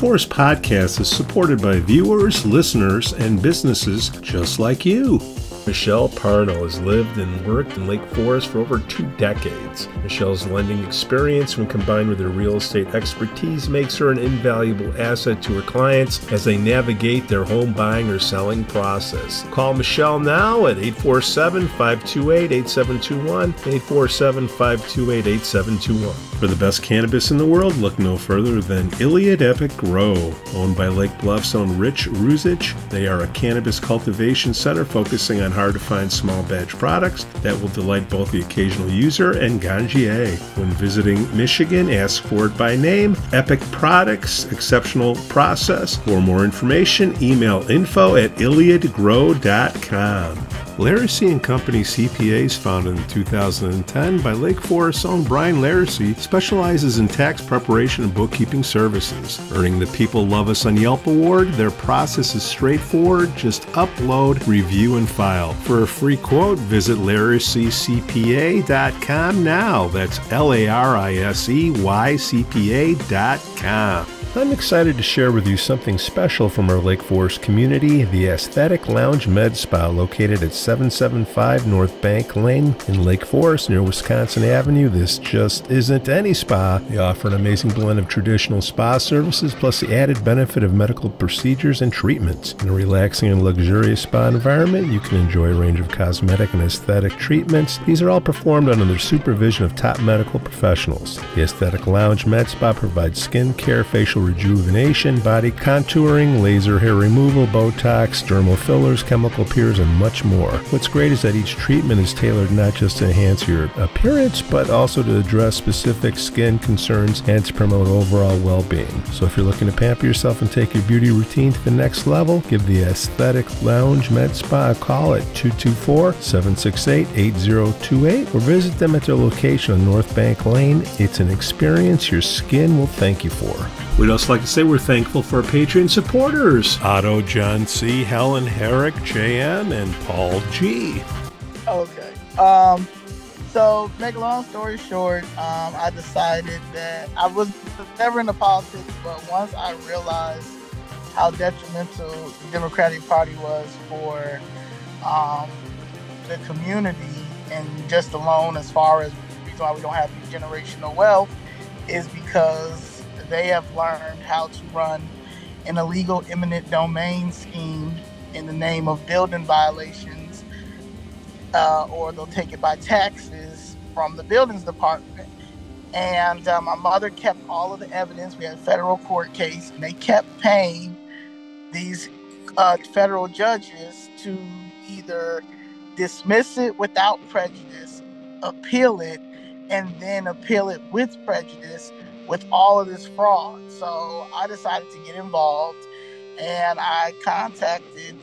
Forest Podcast is supported by viewers, listeners, and businesses just like you. Michelle Parno has lived and worked in Lake Forest for over 2 decades. Michelle's lending experience, when combined with her real estate expertise, makes her an invaluable asset to her clients as they navigate their home buying or selling process. Call Michelle now at 847-528-8721, 847-528-8721. For the best cannabis in the world, look no further than Iliad Epic Grow. Owned by Lake Bluff's own Rich Ruzich, they are a cannabis cultivation center focusing on hard-to-find small batch products that will delight both the occasional user and ganjier. When visiting Michigan, ask for it by name. Epic Products, exceptional process. For more information, email info@iliadgrow.com. Laracy & Company CPAs, founded in 2010 by Lake Forest's own Brian Laracy, specializes in tax preparation and bookkeeping services. Earning the People Love Us on Yelp award, their process is straightforward. Just upload, review, and file. For a free quote, visit LaracyCPA.com now. That's LARISEYCPA.com. I'm excited to share with you something special from our Lake Forest community, the Aesthetic Lounge Med Spa, located at 775 North Bank Lane in Lake Forest near Wisconsin Avenue. This just isn't any spa. They offer an amazing blend of traditional spa services plus the added benefit of medical procedures and treatments. In a relaxing and luxurious spa environment, you can enjoy a range of cosmetic and aesthetic treatments. These are all performed under the supervision of top medical professionals. The Aesthetic Lounge Med Spa provides skin care, facial rejuvenation, body contouring, laser hair removal, Botox, dermal fillers, chemical peels, and much more. What's great is that each treatment is tailored not just to enhance your appearance, but also to address specific skin concerns and to promote overall well-being. So if you're looking to pamper yourself and take your beauty routine to the next level, give the Aesthetic Lounge Med Spa a call at 224-768-8028 or visit them at their location on North Bank Lane. It's an experience your skin will thank you for. We'd also like to say we're thankful for our Patreon supporters, Otto, John C., Helen, Herrick, JM, and Paul G. Okay. So, make a long story short, I decided that I was never into politics, but once I realized how detrimental the Democratic Party was for the community, and just alone as far as the reason why we don't have generational wealth is because they have learned how to run an illegal eminent domain scheme in the name of building violations, or they'll take it by taxes from the buildings department. And my mother kept all of the evidence. We had a federal court case, and they kept paying these federal judges to either dismiss it without prejudice, appeal it, and then appeal it with prejudice, with all of this fraud. So I decided to get involved, and I contacted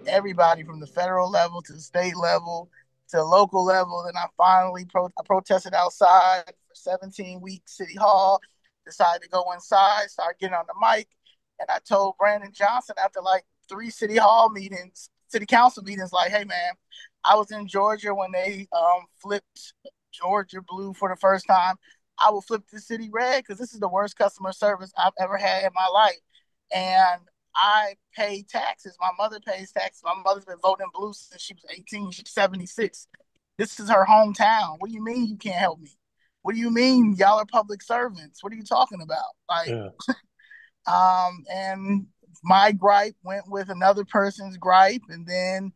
everybody from the federal level to the state level to the local level. And I finally protested outside for 17 weeks, City Hall, decided to go inside, start getting on the mic. And I told Brandon Johnson after like 3 city council meetings, like, hey man, I was in Georgia when they flipped Georgia blue for the first time. I will flip the city red because this is the worst customer service I've ever had in my life. And I pay taxes. My mother pays taxes. My mother's been voting blue since she was 18. She's 76. This is her hometown. What do you mean you can't help me? What do you mean y'all are public servants? What are you talking about? Like, yeah. And my gripe went with another person's gripe, and then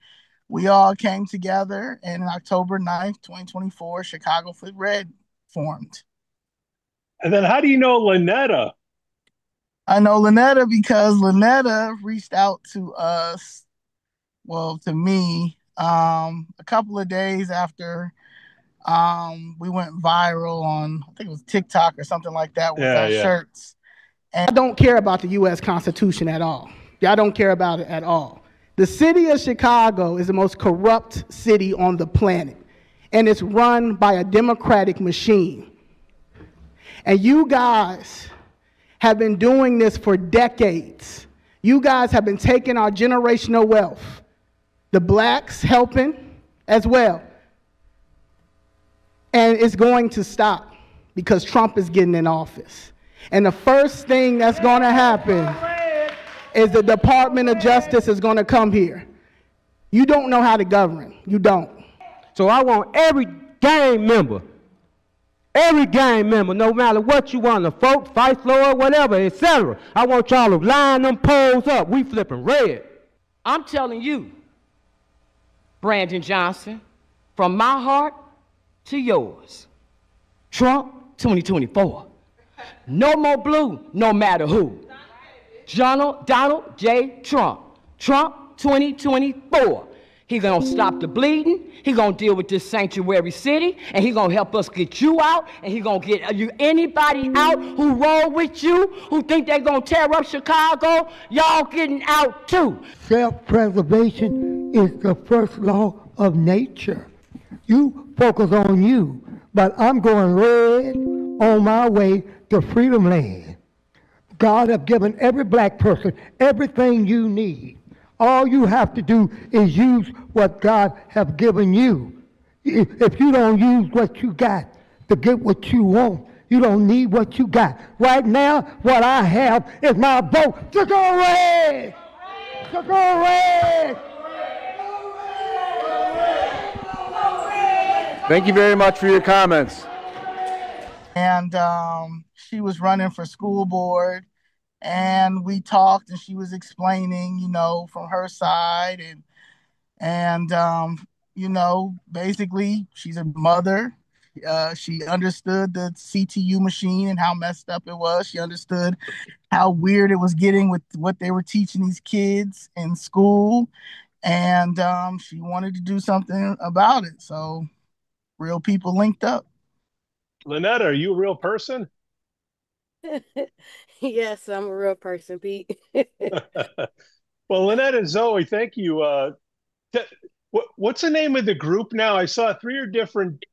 we all came together, and on October 9th, 2024, Chicago Flip Red formed. And then how do you know Lanetta? I know Lanetta because Lanetta reached out to us, well, to me, a couple of days after we went viral on, I think it was TikTok or something like that, with our shirts. And I don't care about the U.S. Constitution at all. I don't care about it at all. The city of Chicago is the most corrupt city on the planet, and it's run by a Democratic machine. And you guys have been doing this for decades. You guys have been taking our generational wealth. The blacks helping as well. And it's going to stop because Trump is getting in office. And the first thing that's going to happen is the Department of Justice is going to come here. You don't know how to govern. You don't. So I want every gang member, no matter what you want, to vote, fight for, whatever, etc. I want y'all to line them poles up. We flipping red. I'm telling you, Brandon Johnson, from my heart to yours, Trump 2024. No more blue, no matter who. Donald J. Trump. Trump 2024. He gonna stop the bleeding. He gonna deal with this sanctuary city, and he gonna help us get you out, and he gonna get you anybody out who roll with you, who think they gonna tear up Chicago. Y'all getting out too. Self-preservation is the first law of nature. You focus on you, but I'm going red on my way to Freedom Land. God has given every black person everything you need. All you have to do is use what God has given you. If you don't use what you got to get what you want, you don't need what you got. Right now, what I have is my vote to go red! To go red! Thank you very much for your comments. And she was running for school board, and we talked, and she was explaining, from her side, and basically she's a mother. She understood the CTU machine and how messed up it was. She understood how weird it was getting with what they were teaching these kids in school, and she wanted to do something about it. So real people linked up. Lanetta, are you a real person? Yes, I'm a real person, Pete. Well, Lanetta and Zoe, thank you. What's the name of the group now? I saw 3 different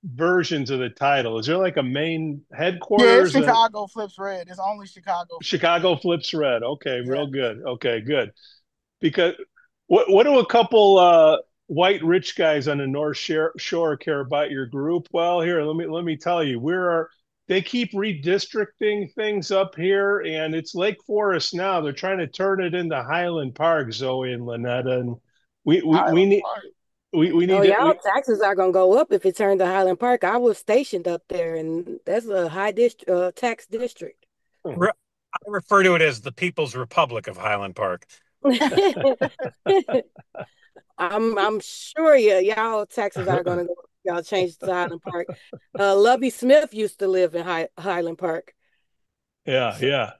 versions of the title. Is there like a main headquarters? Yeah, it's Chicago Flips Red. It's only Chicago. Chicago Flips Red. Okay, yeah. Real good. Okay, good. Because what do a couple white rich guys on the North Shore care about your group? Well, here, let me tell you, they keep redistricting things up here, and it's Lake Forest now. They're trying to turn it into Highland Park, Zoe and Lanetta, and we need. Y'all taxes are gonna go up if it turns to Highland Park. I was stationed up there, and that's a high tax district. I refer to it as the People's Republic of Highland Park. I'm sure y'all taxes are gonna go up. Y'all changed to Highland Park. Lovey Smith used to live in Highland Park. Yeah.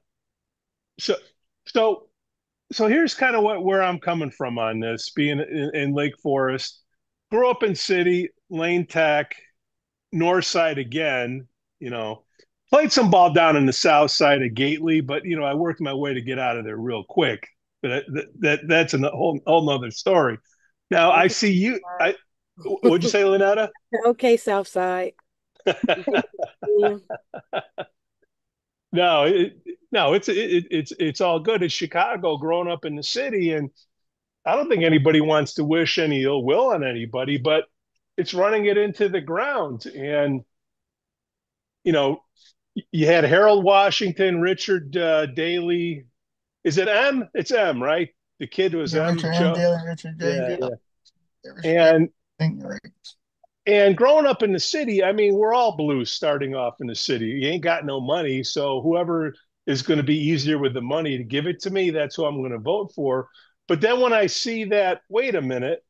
So here's kind of where I'm coming from on this, being in Lake Forest. Grew up in city, Lane Tech, north side again, played some ball down in the south side of Gately, but, I worked my way to get out of there real quick. But that's a whole nother story. Now, I see you. What'd you say, Lanetta? Okay, south side. No, it's all good. It's Chicago, growing up in the city, and I don't think anybody wants to wish any ill will on anybody, but it's running it into the ground. And you had Harold Washington, Richard Daley. Is it M? It's M, right? The kid was M. Richard M. Daley, Richard Daley. Yeah. And growing up in the city, I mean, we're all blue starting off in the city. You ain't got no money, so whoever is going to be easier with the money to give it to me, that's who I'm going to vote for. But then when I see that, wait a minute,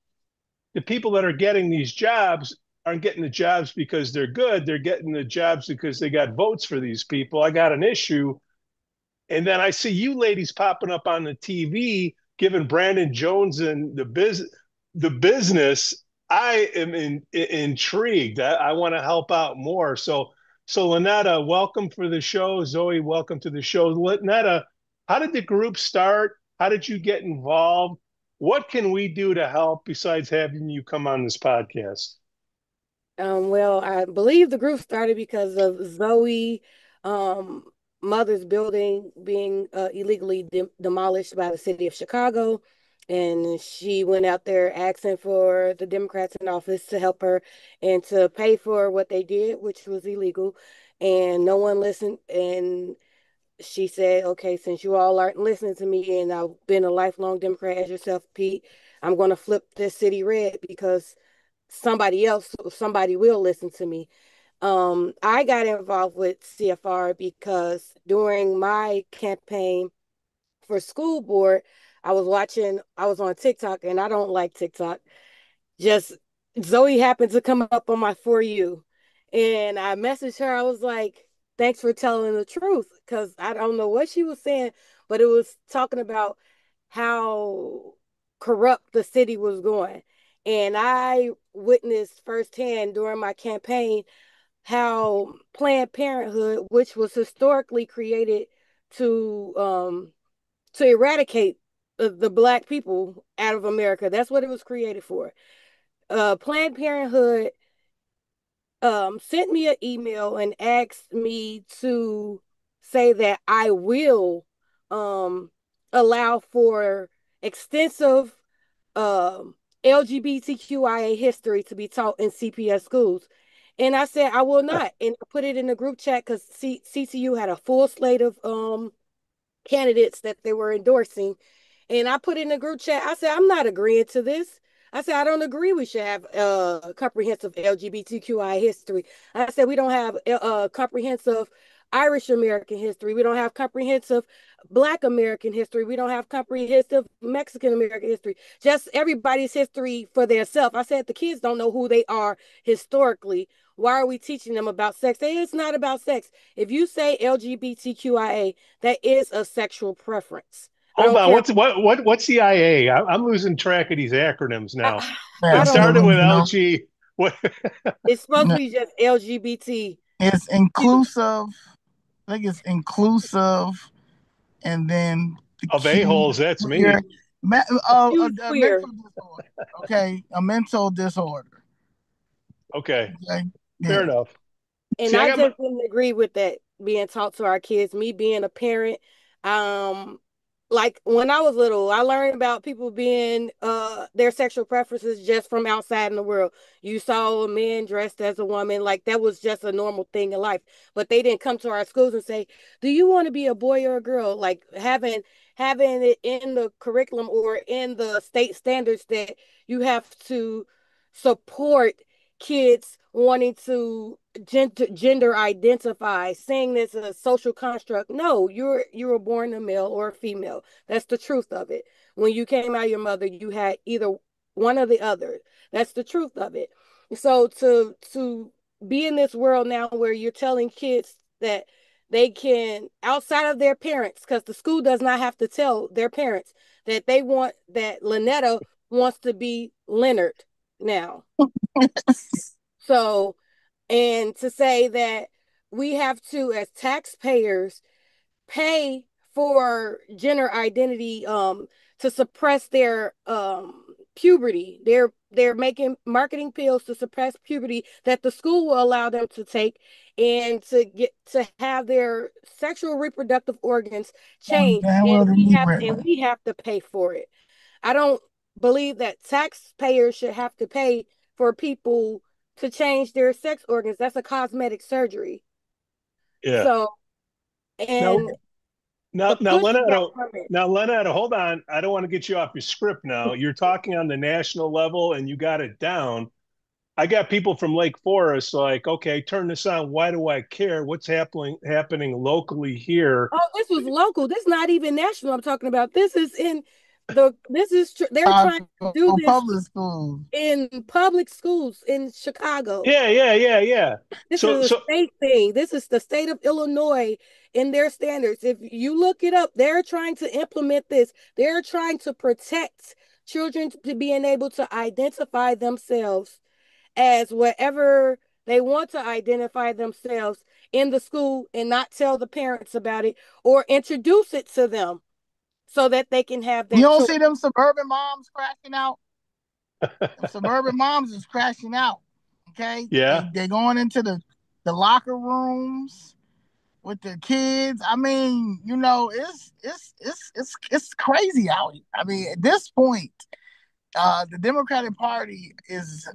the people that are getting these jobs aren't getting the jobs because they're good. They're getting the jobs because they got votes for these people. I got an issue. And then I see you ladies popping up on the TV, giving Brandon Jones and the business. I am intrigued. I want to help out more. So Lanetta, welcome for the show. Zoe, welcome to the show. Lanetta, how did the group start? How did you get involved? What can we do to help besides having you come on this podcast? Well, I believe the group started because of Zoe mother's building being illegally demolished by the city of Chicago. And she went out there asking for the Democrats in office to help her and to pay for what they did, which was illegal. And no one listened. And she said, okay, since you all aren't listening to me, and I've been a lifelong Democrat as yourself, Pete, I'm going to flip this city red because somebody will listen to me. I got involved with CFR because during my campaign for school board, I was on TikTok, and I don't like TikTok. Just Zoe happened to come up on my For You, and I messaged her. I was like, thanks for telling the truth, because I don't know what she was saying, but it was talking about how corrupt the city was going. And I witnessed firsthand during my campaign how Planned Parenthood, which was historically created to to eradicate the black people out of America. That's what it was created for. Planned Parenthood sent me an email and asked me to say that I will allow for extensive um, LGBTQIA history to be taught in CPS schools. And I said, I will not. And I put it in the group chat because CCU had a full slate of candidates that they were endorsing. And I put in the group chat, I said, I'm not agreeing to this. I said, I don't agree we should have comprehensive LGBTQI history. I said, we don't have comprehensive Irish American history. We don't have comprehensive Black American history. We don't have comprehensive Mexican American history. Just everybody's history for themselves. I said, the kids don't know who they are historically. Why are we teaching them about sex? It's not about sex. If you say LGBTQIA, that is a sexual preference. Hold on. What's CIA? I'm losing track of these acronyms now. I It don't started know. with LG. What? It's supposed to be just LGBT. It's inclusive. I think it's inclusive, and then of a-holes. That's me. a mental Queer. disorder. Okay, a mental disorder. Okay. Okay? Fair enough. And See, I just didn't agree with that being taught to our kids. Me being a parent, like when I was little, I learned about people being their sexual preferences just from outside in the world. You saw a man dressed as a woman, like that was just a normal thing in life. But they didn't come to our schools and say, "Do you want to be a boy or a girl?" Like having it in the curriculum or in the state standards that you have to support kids wanting to gender identify, saying this is a social construct. No, you were born a male or a female. That's the truth of it. When you came out of your mother, you had either one or the other. That's the truth of it. So to be in this world now where you're telling kids that they can, outside of their parents, because the school does not have to tell their parents that they want, that Lanetta wants to be Leonard now. So, and to say that we have to, as taxpayers, pay for gender identity to suppress their puberty. They're making marketing pills to suppress puberty that the school will allow them to take and to get to have their sexual reproductive organs changed. And we have to pay for it. I don't believe that taxpayers should have to pay for people to change their sex organs. That's a cosmetic surgery. Yeah. So, and now, Lanetta, hold on. I don't want to get you off your script now. You're talking on the national level and you got it down. I got people from Lake Forest like, okay, turn this on. Why do I care? What's happening locally here? Oh, this was local. This is not even national. I'm talking about. This is in they're trying to do this public schools. In public schools in Chicago. Yeah. This is a state thing. This is the state of Illinois in their standards. If you look it up, they're trying to implement this. They're trying to protect children to being able to identify themselves as whatever they want to identify themselves in the school and not tell the parents about it or introduce it to them so that they can have that. You don't see them suburban moms crashing out? Suburban moms is crashing out. Okay. Yeah. They're going into the locker rooms with their kids. I mean, you know, it's crazy out here. I mean, at this point, the Democratic Party is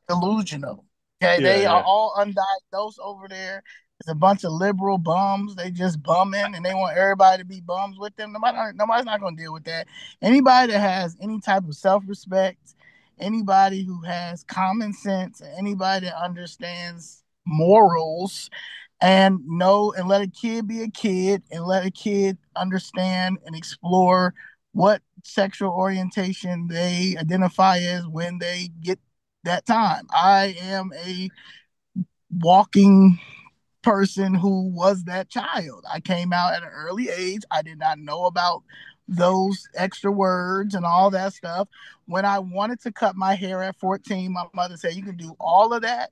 delusional. Okay, Yeah, they are yeah. all undiagnosed over there. It's a bunch of liberal bums. They just bumming, and they want everybody to be bums with them. Nobody's not going to deal with that. Anybody that has any type of self-respect, anybody who has common sense, anybody that understands morals, and let a kid be a kid, and let a kid understand and explore what sexual orientation they identify as when they get that time. I am a walking person who was that child. I came out at an early age. I did not know about those extra words and all that stuff. When I wanted to cut my hair at 14, my mother said, "You can do all of that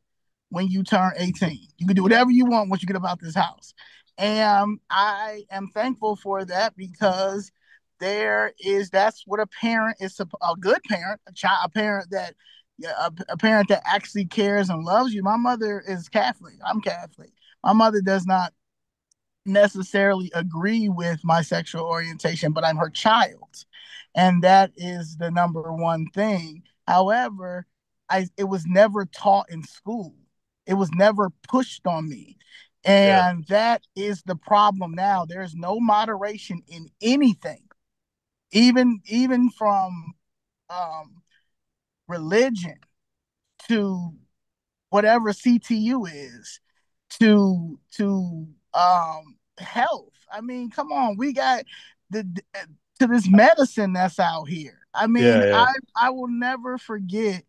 when you turn 18. You can do whatever you want once you get about this house." And I am thankful for that, because that's what a parent is, a good parent, a parent that a parent that actually cares and loves you. My mother is Catholic. I'm Catholic. My mother does not necessarily agree with my sexual orientation, but I'm her child. And that is the number one thing. However, it was never taught in school. It was never pushed on me. And that is the problem now. There's no moderation in anything, even from religion to whatever CTU is, to health. I mean, come on, we got the to this medicine that's out here. I mean, I will never forget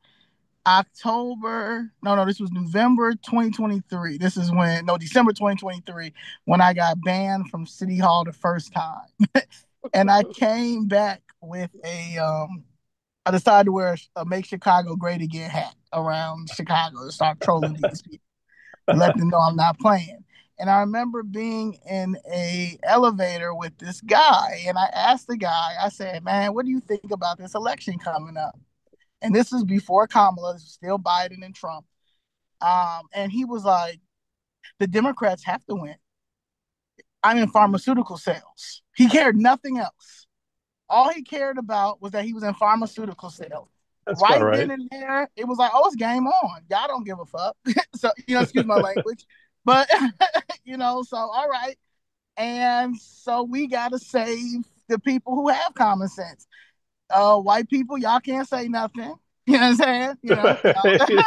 October. No, this was November 2023. This is December 2023, when I got banned from City Hall the first time. And I came back with I decided to wear a Make Chicago Great Again hat around Chicago to start trolling these people, to let them know I'm not playing. And I remember being in a elevator with this guy, and I asked the guy, I said, "Man, what do you think about this election coming up?" And this is before Kamala, this was still Biden and Trump. And he was like, "The Democrats have to win. I'm in pharmaceutical sales." He cared nothing else. All he cared about was that he was in pharmaceutical sales. That's right about right. then and there, it was like, "Oh, it's game on. Y'all don't give a fuck." So, excuse my language. But, so, all right. And so we got to save the people who have common sense. White people, y'all can't say nothing. You know what I'm saying?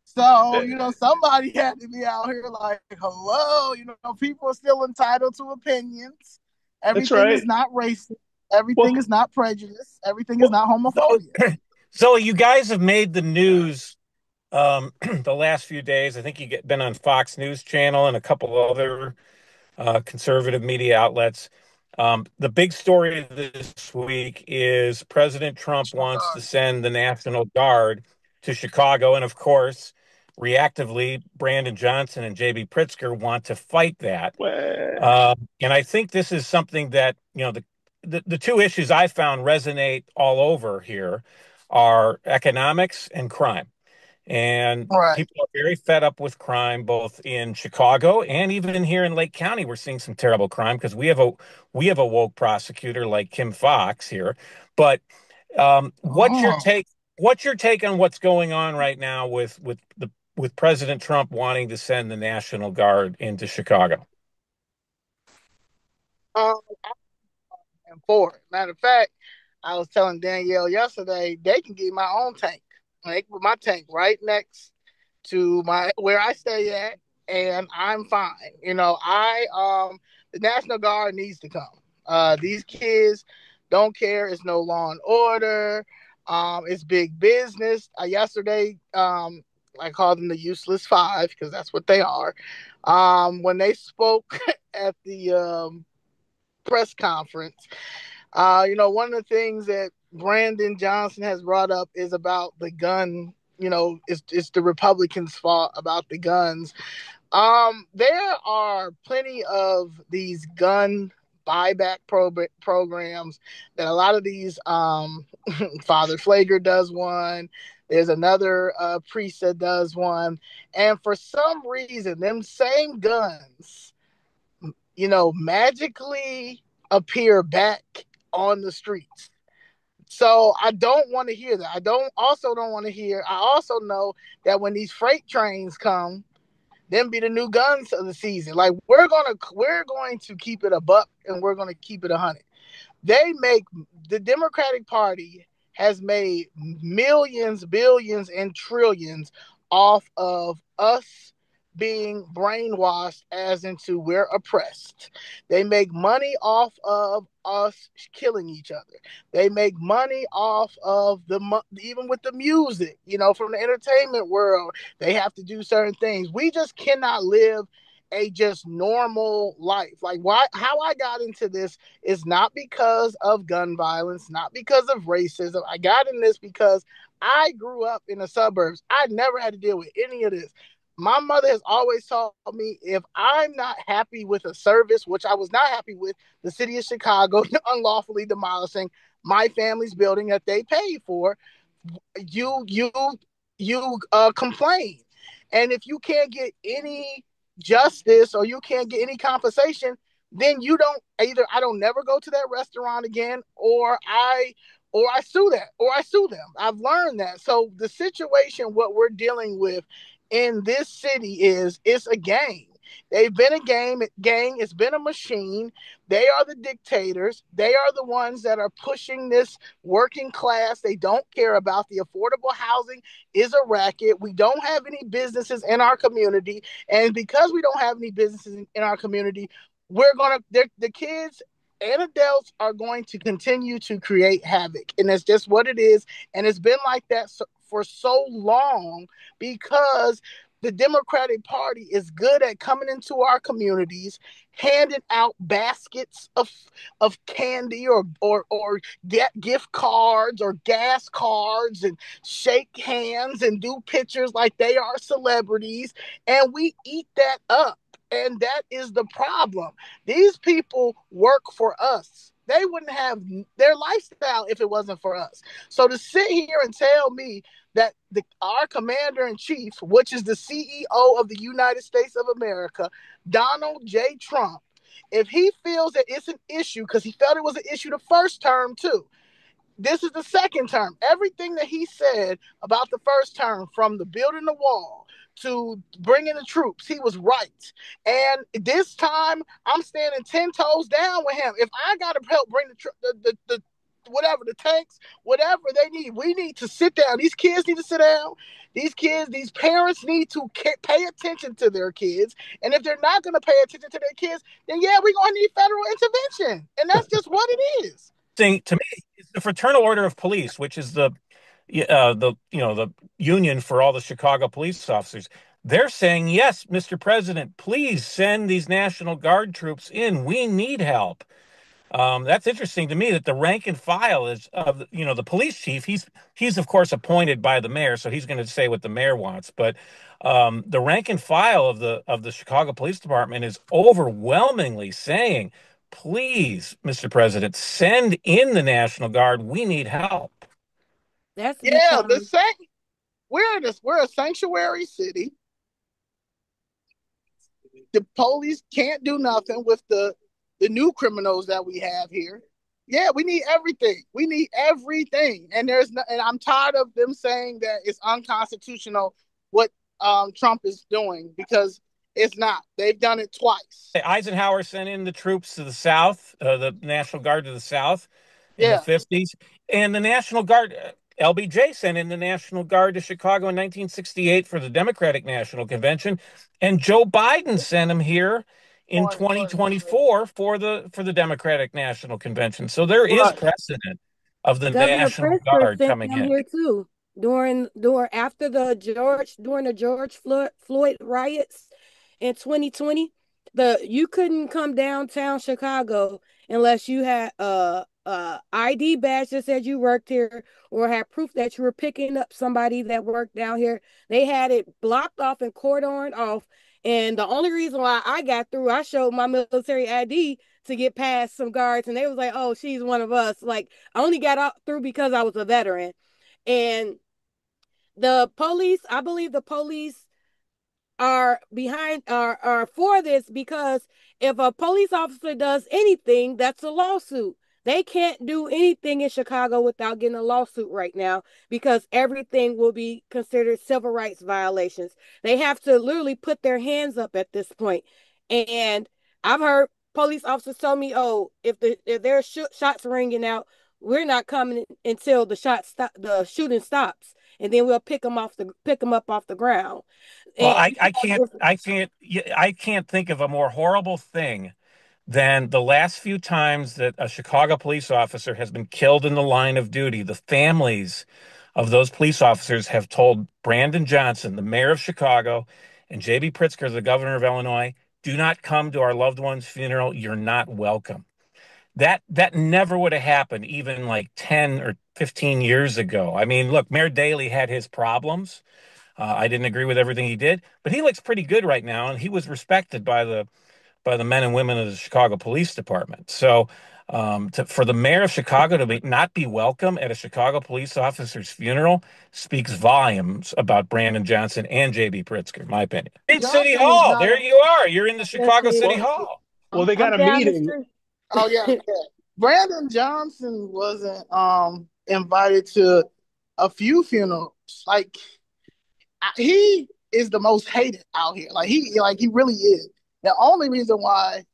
So, somebody had to be out here like, hello, people are still entitled to opinions. Everything is not racist. Everything is not prejudice. Everything is not homophobia. Zoe, you guys have made the news the last few days. I think you've been on Fox News Channel and a couple other conservative media outlets. The big story this week is President Trump wants to send the National Guard to Chicago. And of course, reactively, Brandon Johnson and J.B. Pritzker want to fight that. And I think this is something that, the two issues I found resonate all over here are economics and crime. And people are very fed up with crime, both in Chicago and even here in Lake County. We're seeing some terrible crime because we have a woke prosecutor like Kim Foxx here. But what's your take? What's your take on what's going on right now with President Trump wanting to send the National Guard into Chicago? And for it. Matter of fact, I was telling Danielle yesterday, they can get my own tank. They can put my tank right next to where I stay at, and I'm fine. The National Guard needs to come. These kids don't care. It's no law and order. It's big business. Yesterday, I called them the useless five, because that's what they are. When they spoke at the press conference, one of the things that Brandon Johnson has brought up is about the gun. It's the Republicans' fault about the guns. There are plenty of these gun buyback programs that a lot of these Father Flager does one. There's another priest that does one. And for some reason, them same guns magically appear back on the streets. So I don't want to hear that. I don't want to hear. I also know that when these freight trains come, them be the new guns of the season. Like we're going to keep it a buck, and we're going to keep it 100. The Democratic Party has made millions, billions, and trillions off of us being brainwashed as into we're oppressed. They make money off of us killing each other. They make money off of even with the music, from the entertainment world. They have to do certain things. We just cannot live a just normal life. Like how I got into this is not because of gun violence, not because of racism. I got in this because I grew up in the suburbs. I never had to deal with any of this. My mother has always told me if I'm not happy with a service, which I was not happy with, the city of Chicago unlawfully demolishing my family's building that they paid for, you complain. And if you can't get any justice or you can't get any compensation, then I don't never go to that restaurant again, or I sue them. I've learned that. So the situation, what we're dealing with in this city it's a gang. They've been a gang. It's been a machine. They are the dictators. They are the ones that are pushing this working class. They don't care about the affordable housing is a racket. We don't have any businesses in our community. And because we don't have any businesses in our community, the kids and adults are going to continue to create havoc. And that's just what it is. And it's been like that for so long because the Democratic Party is good at coming into our communities, handing out baskets of candy or get gift cards or gas cards and shake hands and do pictures like they are celebrities. And we eat that up. And that is the problem. These people work for us. They wouldn't have their lifestyle if it wasn't for us. So to sit here and tell me that our commander-in-chief, which is the CEO of the United States of America, Donald J. Trump, if he feels that it's an issue, because he felt it was an issue the first term too, this is the second term. Everything that he said about the first term, from the building the wall to bringing the troops, he was right. And this time, I'm standing 10 toes down with him. If I got to help bring the whatever, the tanks, whatever they need, we need to sit down. These kids need to sit down. These parents need to pay attention to their kids. And if they're not going to pay attention to their kids, then yeah, we're going to need federal intervention. And that's just what it is. Thing to me is the Fraternal Order of Police, which is the union for all the Chicago police officers. They're saying, yes, Mr. President, please send these National Guard troops in. We need help. That's interesting to me that the rank and file is of the police chief. He's of course appointed by the mayor, so he's going to say what the mayor wants. But the rank and file of the Chicago Police Department is overwhelmingly saying, please, Mr. President, send in the National Guard. We need help. That's we're a sanctuary city. The police can't do nothing with the new criminals that we have here. Yeah, we need everything. We need everything. And and I'm tired of them saying that it's unconstitutional what Trump is doing, because it's not. They've done it twice. Eisenhower sent in the troops to the South, the National Guard to the South in the 50s. And the National Guard, LBJ sent in the National Guard to Chicago in 1968 for the Democratic National Convention. And Joe Biden sent them here in 2024 for the Democratic National Convention. So there is precedent of the Governor National Pritzker Guard sent coming them in here too during the George Floyd riots in 2020. You couldn't come downtown Chicago unless you had a ID badge that said you worked here or had proof that you were picking up somebody that worked down here. They had it blocked off and cordoned off. And the only reason why I got through, I showed my military ID to get past some guards, and they was like, "Oh, she's one of us." Like, I only got through because I was a veteran. And the police, I believe the police are for this, because if a police officer does anything, that's a lawsuit. They can't do anything in Chicago without getting a lawsuit right now, because everything will be considered civil rights violations. They have to literally put their hands up at this point. And I've heard police officers tell me, "Oh, if there's shots ringing out, we're not coming until the shooting stops, and then we'll pick them up off the ground." Well, And I can't think of a more horrible thing than the last few times that a Chicago police officer has been killed in the line of duty. The families of those police officers have told Brandon Johnson, the mayor of Chicago, and J.B. Pritzker, the governor of Illinois, do not come to our loved one's funeral. You're not welcome. That never would have happened even like 10 or 15 years ago. I mean, look, Mayor Daley had his problems. I didn't agree with everything he did, but he looks pretty good right now, and he was respected by the men and women of the Chicago Police Department. So for the mayor of Chicago to not be welcome at a Chicago police officer's funeral speaks volumes about Brandon Johnson and J.B. Pritzker, in my opinion. City Hall, there you are. You're in the Chicago City Hall. Well, they got a meeting. Oh yeah. Brandon Johnson wasn't invited to a few funerals. Like, he is the most hated out here. Like he really is. The only reason why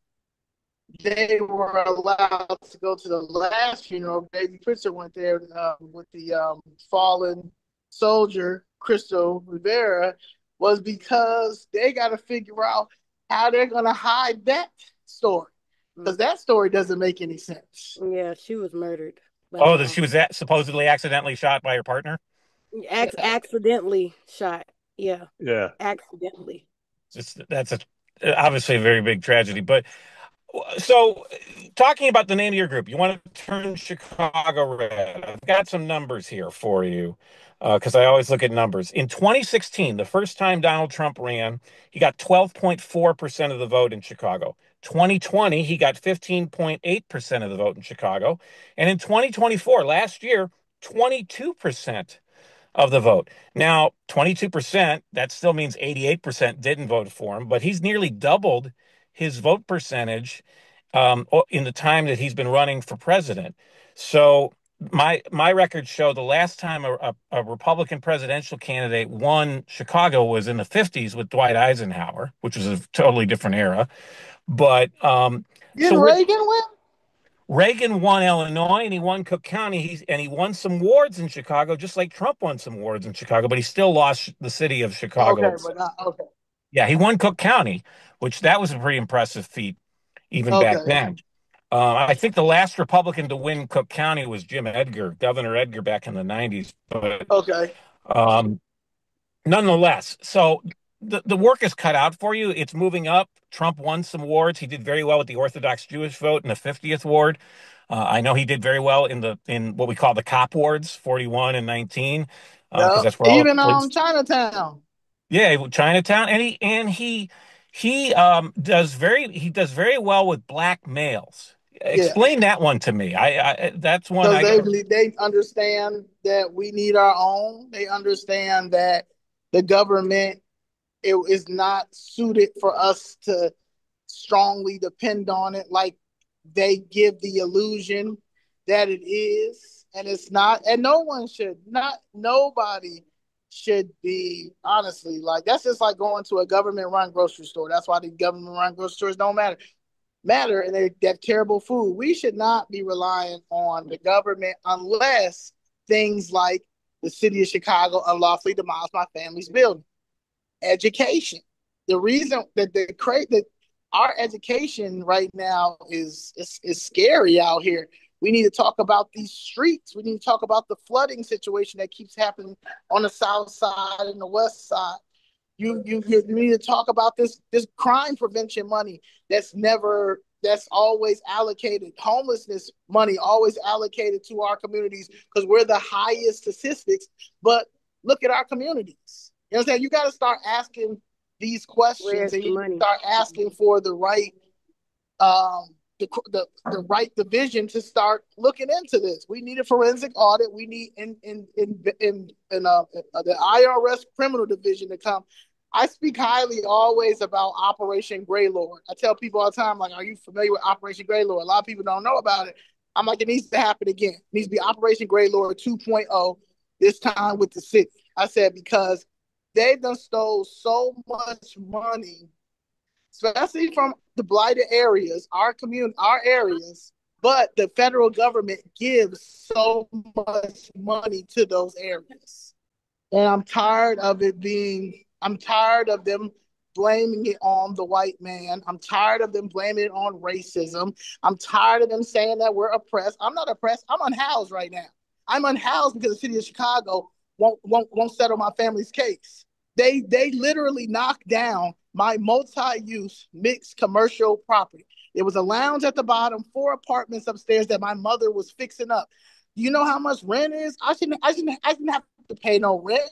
they were allowed to go to the last funeral, Baby Pritzker went there with the fallen soldier Crystal Rivera, was because they got to figure out how they're going to hide that story, because that story doesn't make any sense. Yeah, she was murdered. Oh, that she was supposedly accidentally shot by her partner? Accidentally shot. Yeah. Yeah. Accidentally. That's obviously a very big tragedy. But so, talking about the name of your group, you want to turn Chicago red. I've got some numbers here for you, because I always look at numbers. In 2016, the first time Donald Trump ran, he got 12.4% of the vote in Chicago. 2020, he got 15.8% of the vote in Chicago. And in 2024, last year, 22% of the vote. Now, 22%, that still means 88% didn't vote for him, but he's nearly doubled his vote percentage in the time that he's been running for president. So my records show the last time a Republican presidential candidate won Chicago was in the 50s with Dwight Eisenhower, which was a totally different era. But didn't Reagan win? Reagan won Illinois, and he won Cook County. He won some wards in Chicago, just like Trump won some wards in Chicago, but he still lost the city of Chicago. Okay, but okay. Yeah, he won Cook County, which that was a pretty impressive feat even back then. I think the last Republican to win Cook County was Governor Edgar, back in the 90s. But nonetheless, so the work is cut out for you. It's moving up. Trump won some wards. He did very well with the Orthodox Jewish vote in the 50th ward. I know he did very well in what we call the cop wards, 41 and 19. That's where even Chinatown. Yeah, Chinatown, and he does very well with black males. Explain that one to me. That's one. They understand that we need our own. They understand that the government is not suited for us to strongly depend on it, like they give the illusion that it is, and it's not. And nobody should be, honestly, like, that's just like going to a government-run grocery store. That's why the government-run grocery stores don't matter, and they have terrible food. We should not be relying on the government unless things like the city of Chicago unlawfully demolished my family's building. Education. The reason that our education right now is scary out here. We need to talk about these streets. We need to talk about the flooding situation that keeps happening on the south side and the west side. You need to talk about this crime prevention money that's always allocated, homelessness money always allocated to our communities, because we're the highest statistics. But look at our communities. You know what I'm saying? You got to start asking these questions, and you start asking for the right the right division to start looking into this. We need a forensic audit. We need in the IRS criminal division to come. I speak highly always about Operation Greylord. I tell people all the time, like, are you familiar with Operation Greylord? A lot of people don't know about it. I'm like, it needs to happen again. It needs to be Operation Greylord 2.0, this time with the city. I said, because they've done stole so much money, especially from the blighted areas, our community, our areas, but the federal government gives so much money to those areas. And I'm tired of them blaming it on the white man. I'm tired of them blaming it on racism. I'm tired of them saying that we're oppressed. I'm not oppressed. I'm unhoused right now. I'm unhoused because the city of Chicago won't settle my family's case. They literally knocked down my multi-use mixed commercial property. There was a lounge at the bottom, 4 apartments upstairs that my mother was fixing up. Do you know how much rent is? I shouldn't have to pay no rent.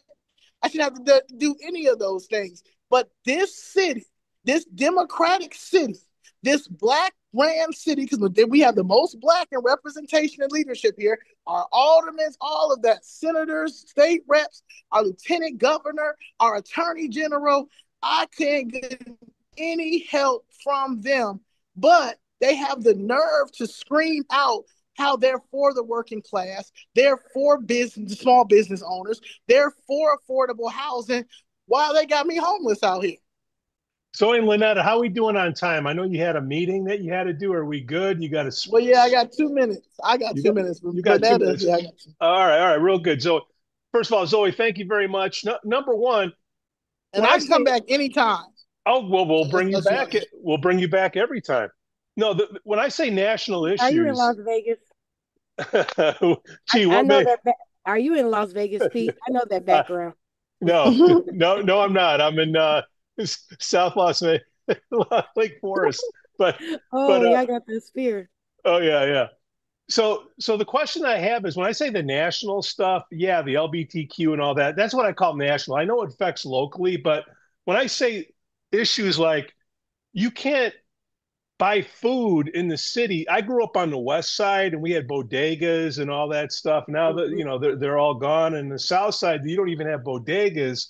I shouldn't have to do any of those things. But this city, this democratic city, this black ran city, because we have the most black in representation and leadership here, our aldermen, all of that, senators, state reps, our lieutenant governor, our attorney general. I can't get any help from them, but they have the nerve to scream out how they're for the working class, they're for small business owners, they're for affordable housing, while they got me homeless out here. Zoe and Lanetta, how are we doing on time? I know you had a meeting that you had to do. Are we good? You got to. Well, yeah, I got 2 minutes. I got 2 minutes. You got 2 minutes. Yeah, I got 2. All right, real good. So, first of all, Zoe, thank you very much. Number one, and I can come back anytime. Oh well, we'll bring you back. We'll bring you back every time. No, when I say national issues, are you in Las Vegas? Gee, I know that. Are you in Las Vegas, Pete? I know that background. No, I'm not. I'm in South Las Vegas, Lake Forest. But yeah, I got this fear. Oh yeah. So the question I have is, when I say the national stuff, yeah, the LGBTQ and all that, that's what I call national. I know it affects locally, but when I say issues like you can't buy food in the city. I grew up on the west side and we had bodegas and all that stuff. Now that they're all gone. And the south side, you don't even have bodegas.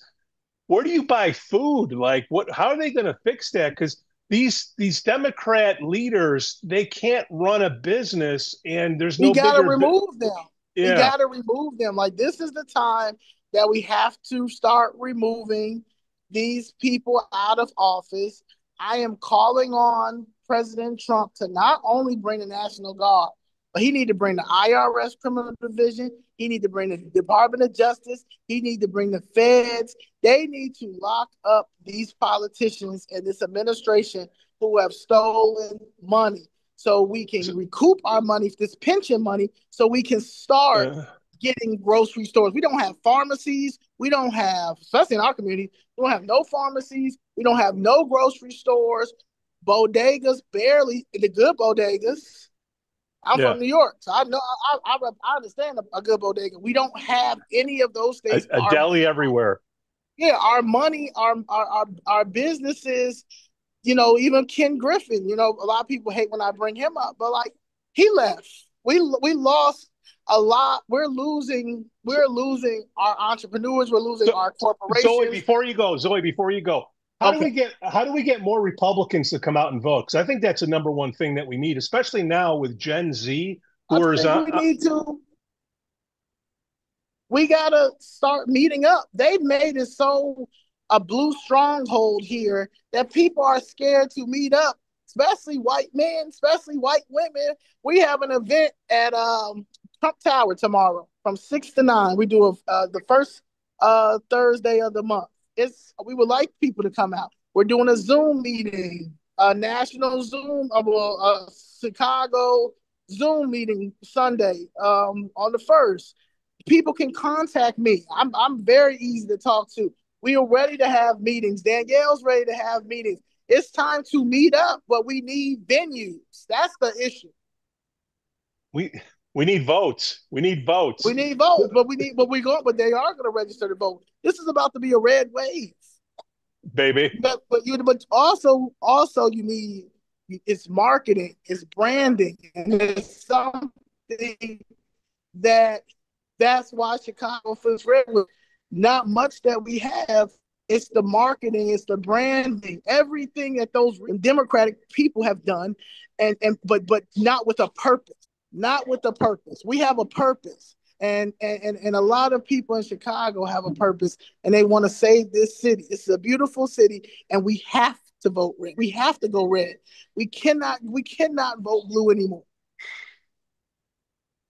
Where do you buy food? Like how are they going to fix that? Because these Democrat leaders, they can't run a business, and there's no. We got to remove them. Yeah. We got to remove them. Like, this is the time that we have to start removing these people out of office. I am calling on President Trump to not only bring the National Guard, but he need to bring the IRS Criminal Division. He need to bring the Department of Justice. He need to bring the feds. They need to lock up these politicians and this administration who have stolen money, so we can recoup our money, this pension money, so we can start getting grocery stores. We don't have pharmacies. We don't have, especially in our community, we don't have no pharmacies. We don't have no grocery stores. Bodegas, barely, the good bodegas. I'm from New York, so I know I understand a good bodega. We don't have any of those things. A deli everywhere. Yeah, our money, our businesses, even Ken Griffin, a lot of people hate when I bring him up, but like, he left. We lost a lot. We're losing our entrepreneurs. We're losing our corporations. Zoe, before you go, how do we get more Republicans to come out and vote? Because I think that's the number one thing that we need, especially now with Gen Z. We gotta start meeting up. They've made it so a blue stronghold here that people are scared to meet up, especially white men, especially white women. We have an event at Trump Tower tomorrow from 6 to 9. We do the first Thursday of the month. We would like people to come out. We're doing a Zoom meeting, a national Zoom, Chicago Zoom meeting Sunday on the 1st. People can contact me. I'm very easy to talk to. We are ready to have meetings. Danielle's ready to have meetings. It's time to meet up, but we need venues. That's the issue. We need votes. We need votes, but they are going to register to vote. This is about to be a red wave, baby. But also you need, it's marketing, it's branding, and it's something that's why Chicago feels red with not much that we have It's the marketing, it's the branding, everything that those Democratic people have done, but not with a purpose. Not with a purpose. We have a purpose. And a lot of people in Chicago have a purpose, and they want to save this city. It's a beautiful city, and we have to vote red. We have to go red. We cannot vote blue anymore.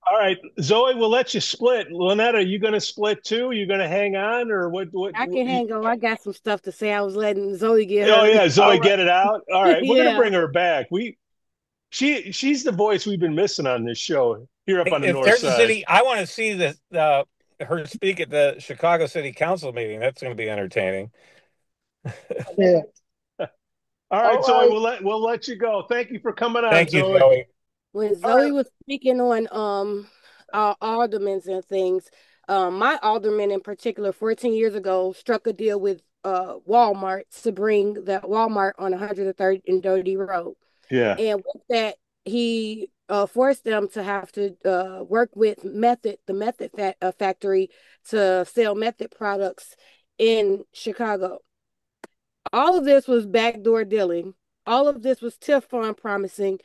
All right, Zoe, we'll let you split. Lanetta, are you going to split too? Are you going to hang on, or what? I can hang on. I got some stuff to say. I was letting Zoe get her. Oh yeah, Zoe, get it out. All right, we're going to Yeah. bring her back. She's the voice we've been missing on this show here up on the If north there's side. a city, I want to see her speak at the Chicago City Council meeting. That's going to be entertaining. Yeah. All right, Zoe, we'll let you go. Thank you for coming on. Thank you, Zoe. Zoe. When Zoe was speaking on our aldermen and things, my alderman in particular, 14 years ago, struck a deal with Walmart to bring that Walmart on 103rd and Doty Road. Yeah. And with that, he forced them to have to work with Method, the Method factory, to sell Method products in Chicago. All of this was backdoor dealing. All of this was TIF fund promising,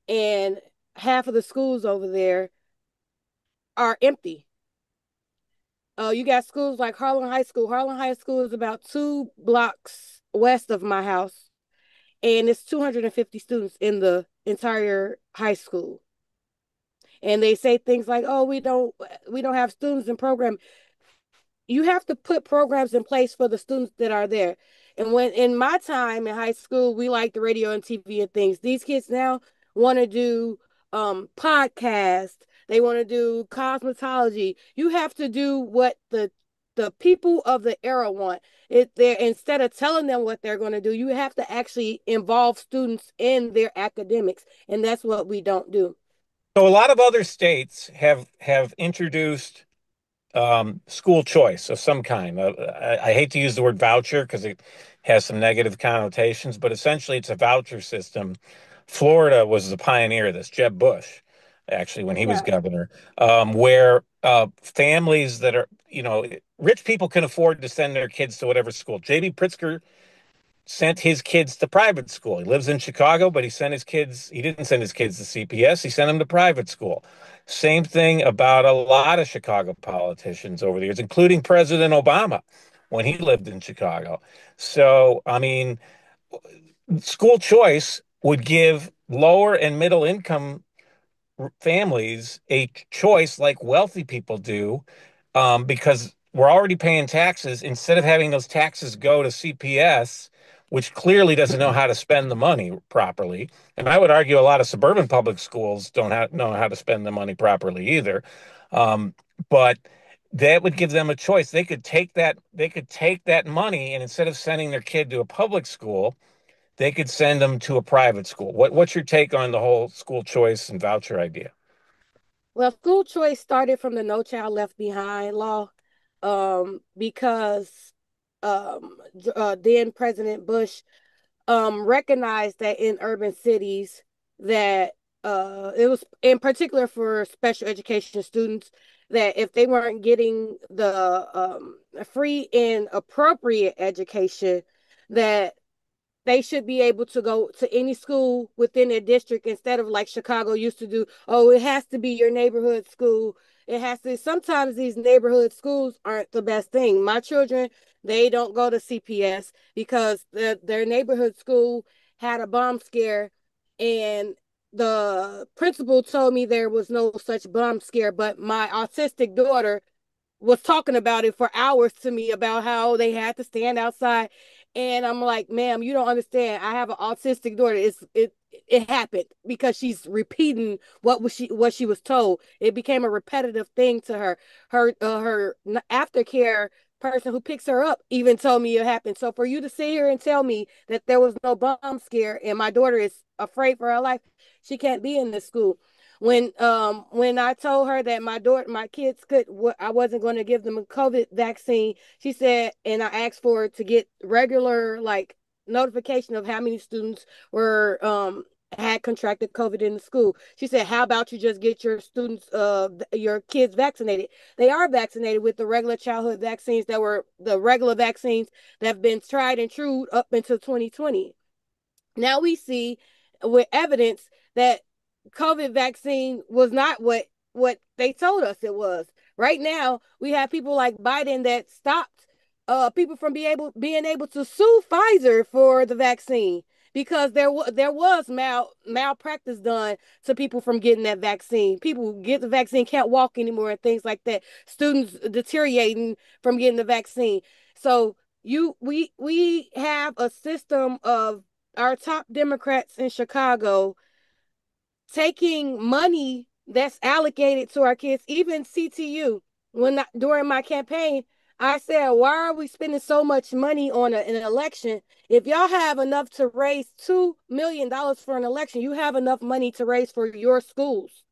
and half of the schools over there are empty. You got schools like Harlan High School. Harlan High School is about 2 blocks west of my house, and it's 250 students in the entire high school. And they say things like, "Oh, we don't have students in program." You have to put programs in place for the students that are there. And when in my time in high school, we liked the radio and TV and things. These kids now want to do podcasts. They want to do cosmetology. You have to do what the people of the era want. Instead of telling them what they're going to do, you have to actually involve students in their academics, and that's what we don't do. So a lot of other states have introduced school choice of some kind. I hate to use the word voucher because it has some negative connotations, but essentially it's a voucher system. Florida was the pioneer of this, Jeb Bush, actually, when he was governor, where families that are, rich people can afford to send their kids to whatever school. J.B. Pritzker sent his kids to private school. He lives in Chicago, but he didn't send his kids to CPS. He sent them to private school. Same thing about a lot of Chicago politicians over the years, including President Obama when he lived in Chicago. So, I mean, school choice would give lower and middle income families a choice like wealthy people do, because we're already paying taxes. Instead of having those taxes go to CPS, which clearly doesn't know how to spend the money properly. And I would argue a lot of suburban public schools don't know how to spend the money properly either. But that would give them a choice. They could take that money, and instead of sending their kid to a public school, they could send them to a private school. What's your take on the whole school choice and voucher idea? Well, school choice started from the No Child Left Behind law, because then President Bush recognized that in urban cities that it was in particular for special education students, that if they weren't getting the free and appropriate education, that they should be able to go to any school within their district, instead of like Chicago used to do. Oh, it has to be your neighborhood school. It has to. Sometimes these neighborhood schools aren't the best thing. My children, they don't go to CPS because their neighborhood school had a bomb scare, and the principal told me there was no such bomb scare, but my autistic daughter was talking about it for hours to me about how they had to stand outside. And I'm like, ma'am, you don't understand. I have an autistic daughter. It happened because she's repeating what she was told. It became a repetitive thing to her. Her aftercare person who picks her up even told me it happened. So for you to sit here and tell me that there was no bomb scare and my daughter is afraid for her life, she can't be in this school. When I told her that my kids I wasn't going to give them a COVID vaccine, she said, and I asked for her to get regular like notification of how many students were had contracted COVID in the school. She said, how about you just get your students, your kids vaccinated? They are vaccinated with the regular childhood vaccines that were the regular vaccines that have been tried and true up until 2020. Now we see with evidence that COVID vaccine was not what they told us it was. Right now, we have people like Biden that stopped people from being able to sue Pfizer for the vaccine because there was malpractice done to people from getting that vaccine. People who get the vaccine can't walk anymore and things like that. Students deteriorating from getting the vaccine. So we have a system of our top Democrats in Chicago taking money that's allocated to our kids, even CTU. During my campaign, I said, why are we spending so much money on an election? If y'all have enough to raise $2 million for an election, you have enough money to raise for your schools.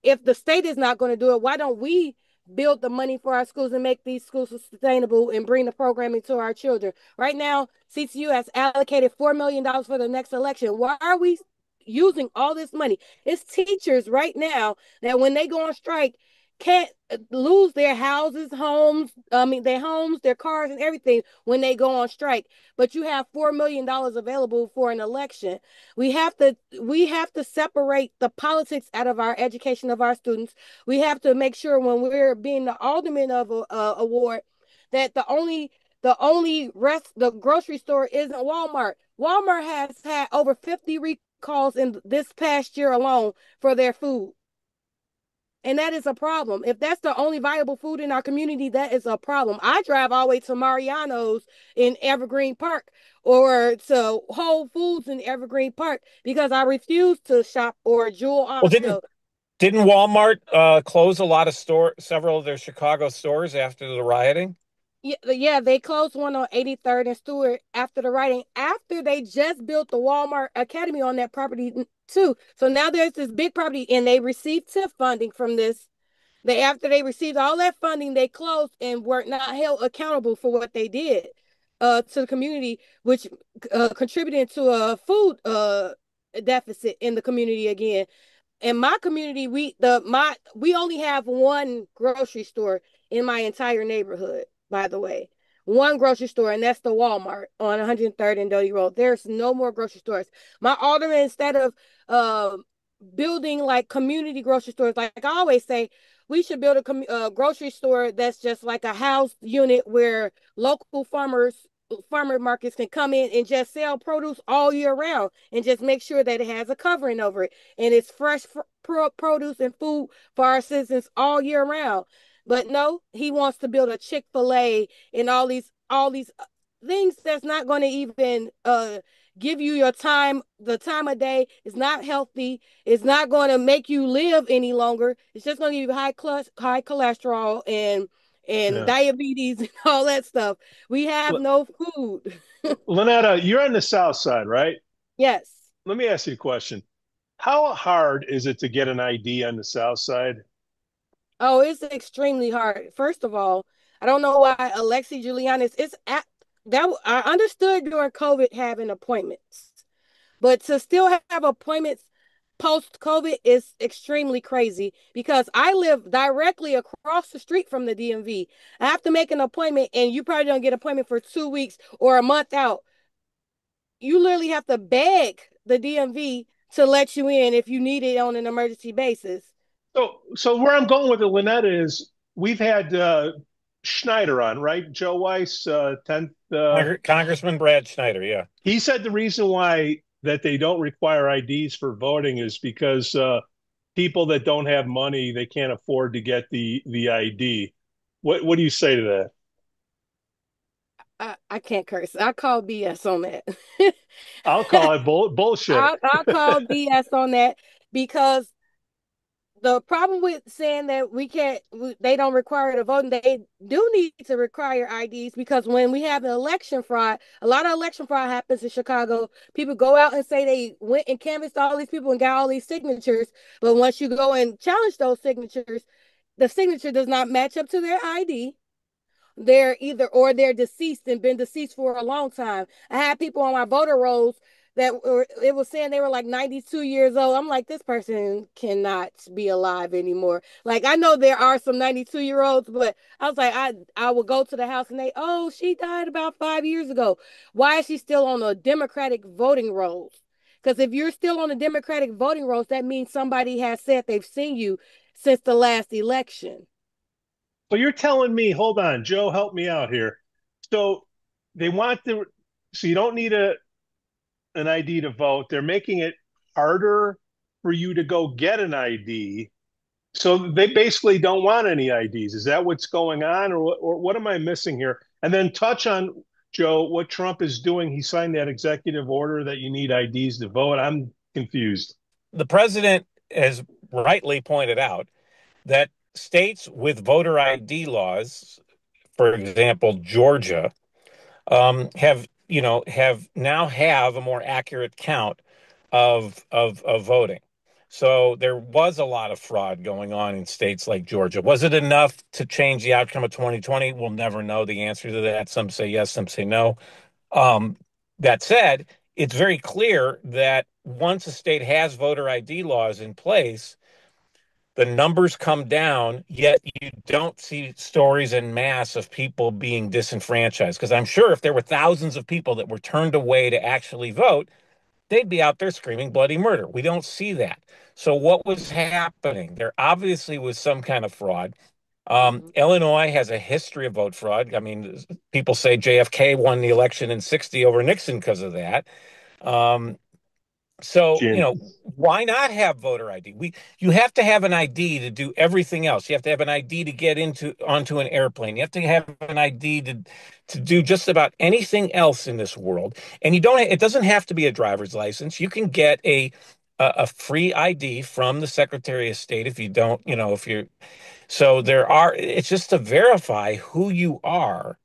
If the state is not going to do it, why don't we build the money for our schools and make these schools sustainable and bring the programming to our children? Right now, CTU has allocated $4 million for the next election. Why are we using all this money? It's teachers right now that when they go on strike can't lose their houses, their homes, their cars, and everything when they go on strike. But you have $4 million available for an election. We have to separate the politics out of our education of our students. We have to make sure when we're being the alderman of a award that the grocery store isn't Walmart. Walmart has had over 50 recalls in this past year alone for their food. And that is a problem. If that's the only viable food in our community, that is a problem. I drive all the way to Mariano's in Evergreen Park or to Whole Foods in Evergreen Park because I refuse to shop or Jewel Osco. Didn't Walmart close several of their Chicago stores after the rioting? Yeah, they closed one on 83rd and Stewart after the rioting, after they just built the Walmart Academy on that property too. So now there's this big property and they received TIF funding from this. After they received all that funding, they closed and were not held accountable for what they did to the community, which contributed to a food deficit in the community again. In my community, we only have one grocery store in my entire neighborhood, by the way. One grocery store, and that's the Walmart on 103rd and Doty Road. There's no more grocery stores. My alderman, instead of building like community grocery stores, like I always say, we should build a grocery store that's just like a house unit where local farmer markets can come in and just sell produce all year round and just make sure that it has a covering over it and it's fresh produce and food for our citizens all year round. But no, he wants to build a Chick-fil-A and all these things that's not going to even give you the time of day. It's not healthy. It's not going to make you live any longer. It's just going to give you high cholesterol and diabetes and all that stuff. We have no food. Lanetta, you're on the South Side, right? Yes. Let me ask you a question. How hard is it to get an ID on the South Side? Oh, it's extremely hard. First of all, I don't know why Alexi Giuliani I understood during COVID having appointments, but to still have appointments post-COVID is extremely crazy because I live directly across the street from the DMV. I have to make an appointment and you probably don't get an appointment for 2 weeks or a month out. You literally have to beg the DMV to let you in if you need it on an emergency basis. So where I'm going with the Lanetta is we've had Schneider on, right? Joe Weiss, 10th. Congressman Brad Schneider, yeah. He said the reason why that they don't require IDs for voting is because people that don't have money, they can't afford to get the ID. What do you say to that? I can't curse. I call BS on that. I'll call it bullshit. I'll call BS on that because the problem with saying that they don't require the voting, they do need to require IDs because when we have an election fraud, a lot of election fraud happens in Chicago. People go out and say they went and canvassed all these people and got all these signatures. But once you go and challenge those signatures, the signature does not match up to their ID. They're deceased and been deceased for a long time. I had people on my voter rolls it was saying they were like 92 years old. I'm like, this person cannot be alive anymore. Like, I know there are some 92-year-olds, but I was like, I would go to the house and she died about 5 years ago. Why is she still on the Democratic voting rolls? Because if you're still on the Democratic voting rolls, that means somebody has said they've seen you since the last election. So you're telling me, hold on, Joe, help me out here. So they want so you don't need an ID to vote. They're making it harder for you to go get an ID. So they basically don't want any IDs. Is that what's going on, or what am I missing here? And then touch on, Joe, what Trump is doing. He signed that executive order that you need IDs to vote. I'm confused. The president has rightly pointed out that states with voter ID laws, for example, Georgia, have now have a more accurate count of voting. So there was a lot of fraud going on in states like Georgia. Was it enough to change the outcome of 2020? We'll never know the answer to that. Some say yes, some say no. That said, it's very clear that once a state has voter ID laws in place, the numbers come down, yet you don't see stories en masse of people being disenfranchised. Because I'm sure if there were thousands of people that were turned away to actually vote, they'd be out there screaming bloody murder. We don't see that. So what was happening? There obviously was some kind of fraud. Illinois has a history of vote fraud. I mean, people say JFK won the election in 60 over Nixon because of that. So, why not have voter ID? You have to have an ID to do everything else. You have to have an ID to get onto an airplane. You have to have an ID to do just about anything else in this world. And it doesn't have to be a driver's license. You can get a free ID from the Secretary of State if you don't, it's just to verify who you are.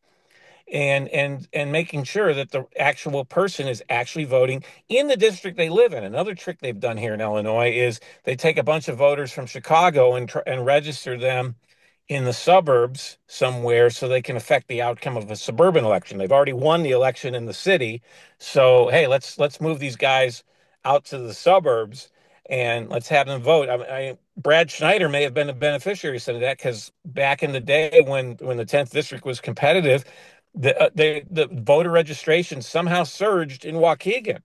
And making sure that the actual person is actually voting in the district they live in. Another trick they've done here in Illinois is they take a bunch of voters from Chicago and register them in the suburbs somewhere so they can affect the outcome of a suburban election. They've already won the election in the city, so hey, let's move these guys out to the suburbs and let's have them vote. Brad Schneider may have been a beneficiary of some of that, because back in the day when the 10th district was competitive, the voter registration somehow surged in Waukegan.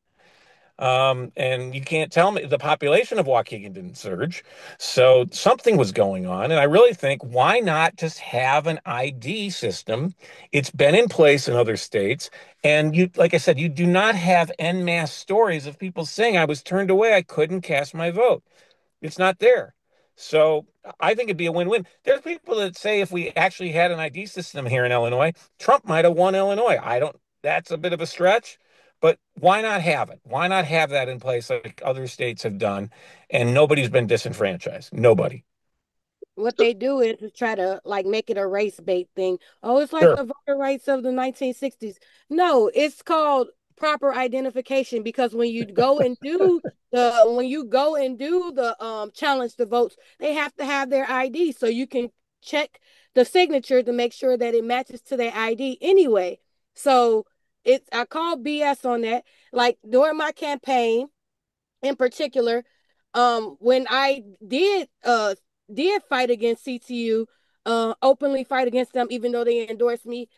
And you can't tell me the population of Waukegan didn't surge. So something was going on. And I really think, why not just have an ID system? It's been in place in other states. And like I said, you do not have en masse stories of people saying, I was turned away, I couldn't cast my vote. It's not there. So I think it'd be a win-win. There's people that say if we actually had an ID system here in Illinois, Trump might have won Illinois. That's a bit of a stretch, but why not have it? Why not have that in place like other states have done? And nobody's been disenfranchised. Nobody. What they do is to try to make it a race bait thing. Oh, it's like Sure. the voter rights of the 1960s. No, it's called proper identification, because when you go and do the challenge the votes, they have to have their ID so you can check the signature to make sure that it matches to their ID anyway. So I call BS on that. Like during my campaign in particular, when I did fight against CTU, openly fight against them, even though they endorsed me.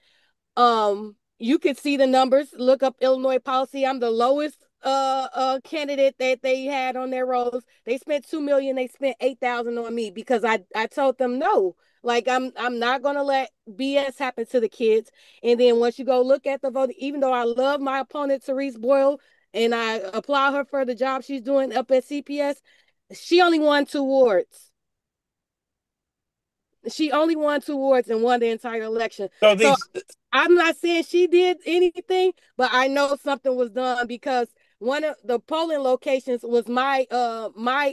You could see the numbers. Look up Illinois policy. I'm the lowest candidate that they had on their rolls. They spent $2 million. They spent $8,000 on me because I told them no. Like I'm not gonna let BS happen to the kids. And then once you go look at the vote, even though I love my opponent Therese Boyle and I applaud her for the job she's doing up at CPS, she only won 2 wards. She only won 2 wards and won the entire election. So I'm not saying she did anything, but I know something was done, because one of the polling locations was my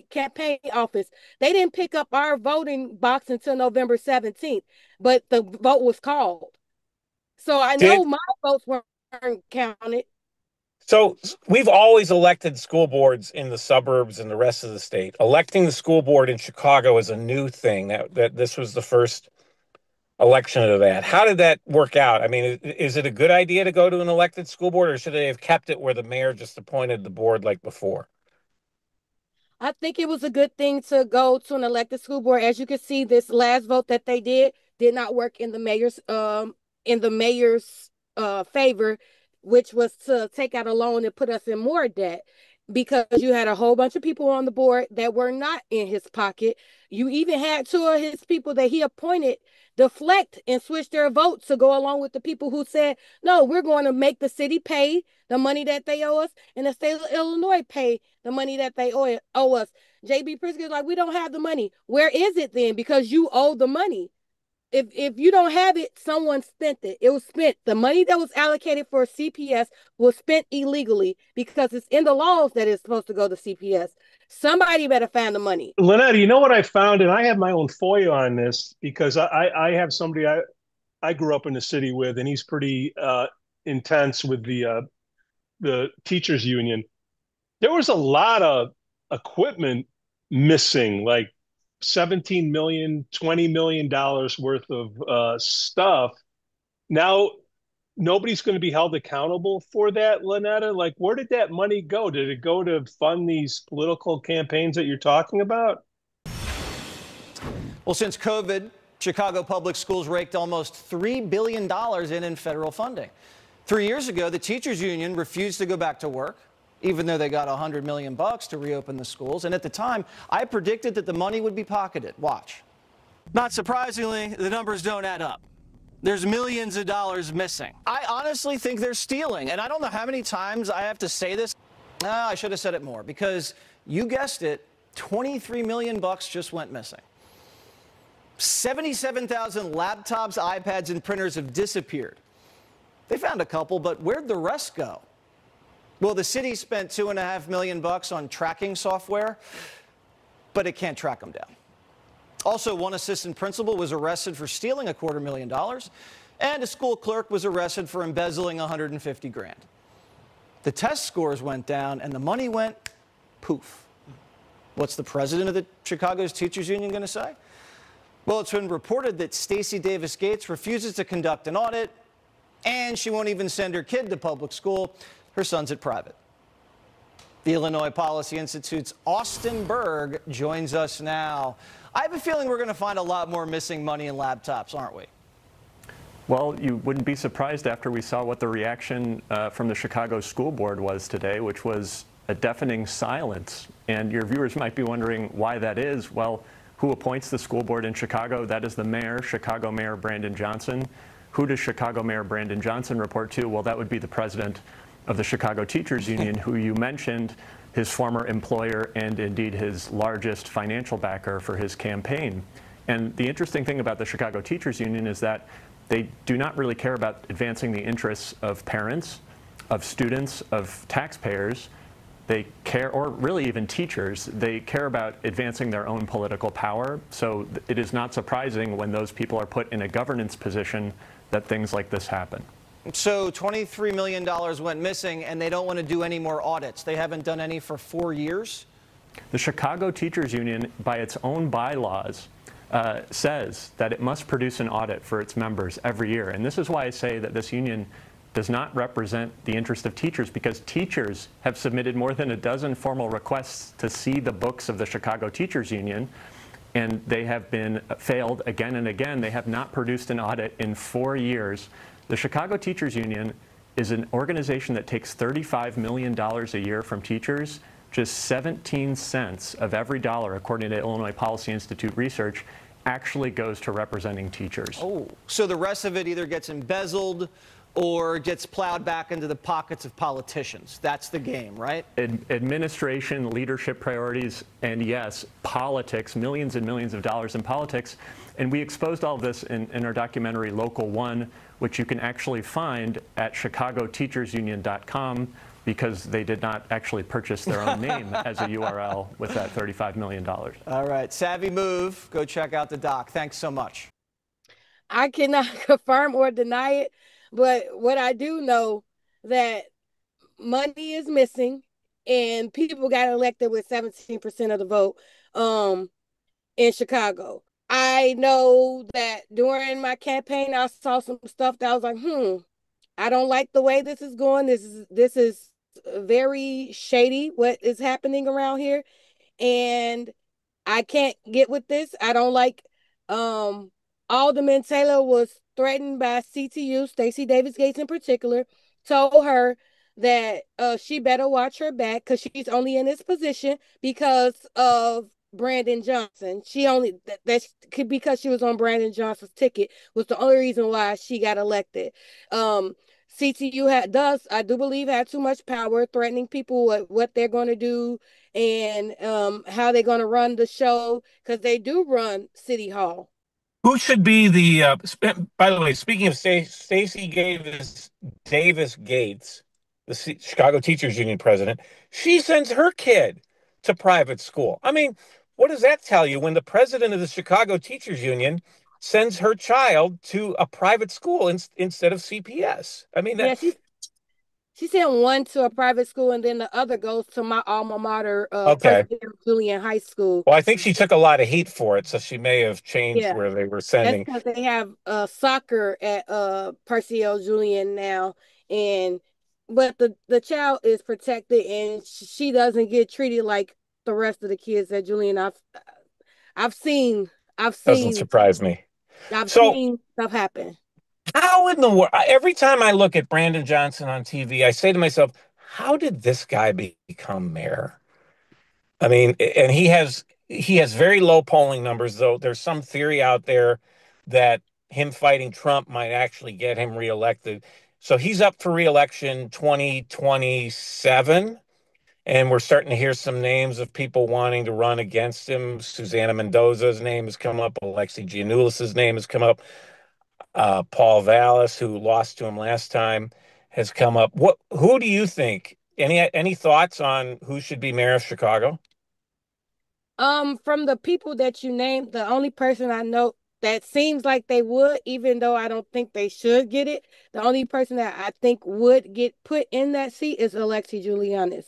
campaign office. They didn't pick up our voting box until November 17th, but the vote was called. So I know my votes weren't counted. So we've always elected school boards in the suburbs and the rest of the state. Electing the school board in Chicago is a new thing. That this was the first election of that. How did that work out? I mean, is it a good idea to go to an elected school board, or should they have kept it where the mayor just appointed the board like before? I think it was a good thing to go to an elected school board. As you can see, this last vote that they did not work in the mayor's favor, which was to take out a loan and put us in more debt, because you had a whole bunch of people on the board that were not in his pocket. You even had two of his people that he appointed deflect and switch their vote to go along with the people who said, no, we're going to make the city pay the money that they owe us and the state of Illinois pay the money that they owe us. J.B. Pritzker is like, we don't have the money. Where is it then? Because you owe the money. If you don't have it, someone spent it. It was spent. The money that was allocated for CPS was spent illegally, because it's in the laws that it's supposed to go to CPS. Somebody better find the money. Lanetta, you know what I found, and I have my own FOIA on this because I have somebody I grew up in the city with, and he's pretty intense with the teachers union. There was a lot of equipment missing, like 17 million, $20 million worth of stuff. Now, nobody's going to be held accountable for that, Lanetta. Like, where did that money go? Did it go to fund these political campaigns that you're talking about? Well, since COVID, Chicago Public Schools raked almost $3 billion in federal funding. 3 years ago, the teachers union refused to go back to work, even though they got $100 million to reopen the schools. And at the time, I predicted that the money would be pocketed. Watch. Not surprisingly, the numbers don't add up. There's millions of dollars missing. I honestly think they're stealing. And I don't know how many times I have to say this. I should have said it more, because you guessed it, 23 million bucks just went missing. 77,000 laptops, iPads, and printers have disappeared. They found a couple, but where'd the rest go? Well, the city spent $2.5 million on tracking software, but it can't track them down. Also, one assistant principal was arrested for stealing $250,000, and a school clerk was arrested for embezzling $150,000. The test scores went down, and the money went poof. What's the president of the Chicago's Teachers Union going to say? Well, it's been reported that Stacey Davis Gates refuses to conduct an audit, and she won't even send her kid to public school. Her son's at private. The Illinois Policy Institute's Austin Berg joins us now. I have a feeling we're going to find a lot more missing money and laptops, aren't we? Well, you wouldn't be surprised after we saw what the reaction from the Chicago School Board was today, which was a deafening silence. And your viewers might be wondering why that is. Well, who appoints the school board in Chicago? That is the mayor, Chicago Mayor Brandon Johnson. Who does Chicago Mayor Brandon Johnson report to? Well, that would be the president of the Chicago Teachers Union, who you mentioned, his former employer and indeed his largest financial backer for his campaign. And the interesting thing about the Chicago Teachers Union is that they do not really care about advancing the interests of parents, of students, of taxpayers. They care, or really even teachers, they care about advancing their own political power. So it is not surprising when those people are put in a governance position that things like this happen. So $23 million went missing, and they don't want to do any more audits. They haven't done any for 4 years. The Chicago Teachers Union, by its own bylaws, says that it must produce an audit for its members every year. And this is why I say that this union does not represent the interest of teachers, because teachers have submitted more than a dozen formal requests to see the books of the Chicago Teachers Union, and they have been failed again and again. They have not produced an audit in 4 years. The Chicago Teachers Union is an organization that takes $35 million a year from teachers. Just 17 cents of every dollar, according to Illinois Policy Institute research, actually goes to representing teachers. Oh, so the rest of it either gets embezzled or gets plowed back into the pockets of politicians. That's the game, right? Administration, leadership priorities, and yes, politics, millions and millions of dollars in politics. And we exposed all of this in our documentary Local One, which you can actually find at chicagoteachersunion.com, because they did not actually purchase their own name as a URL with that $35 million. All right, savvy move. Go check out the doc. Thanks so much. I cannot confirm or deny it, but what I do know, that money is missing and people got elected with 17% of the vote in Chicago. I know that during my campaign, I saw some stuff that I was like, I don't like the way this is going. This is very shady what is happening around here. And I can't get with this. I don't like Alderman Taylor was threatened by CTU, Stacey Davis Gates in particular, told her that she better watch her back because she's only in this position because of Brandon Johnson. She only that could because she was on Brandon Johnson's ticket was the only reason why she got elected. CTU I do believe had too much power, threatening people what they're going to do and how they're going to run the show because they do run City Hall. Who should be the? By the way, speaking of Stacey Davis Gates, the Chicago Teachers Union president, she sends her kid to private school. I mean, what does that tell you when the president of the Chicago Teachers Union sends her child to a private school instead of CPS? I mean, Yeah, she sent one to a private school, and then the other goes to my alma mater, okay. Pritzker Julian High School. Well, I think she took a lot of heat for it, so she may have changed Yeah, where they were that's sending. because they have soccer at Percy L. Julian now, but the child is protected, and she doesn't get treated like the rest of the kids at Julian. I've seen Doesn't surprise me. I've So, seen stuff happen. how in the world? Every time I look at Brandon Johnson on TV, I say to myself, how did this guy become mayor? I mean, and he has very low polling numbers, though. There's some theory out there that him fighting Trump might actually get him reelected. So he's up for reelection 2027. And we're starting to hear some names of people wanting to run against him. Susana Mendoza's name has come up. Alexi Giannoulis's name has come up. Paul Vallis, who lost to him last time, has come up. Who do you think? Any thoughts on who should be mayor of Chicago? From the people that you named, the only person I know that seems like they would, even though I don't think they should get it, the only person that I think would get put in that seat is Alexi Giulianis.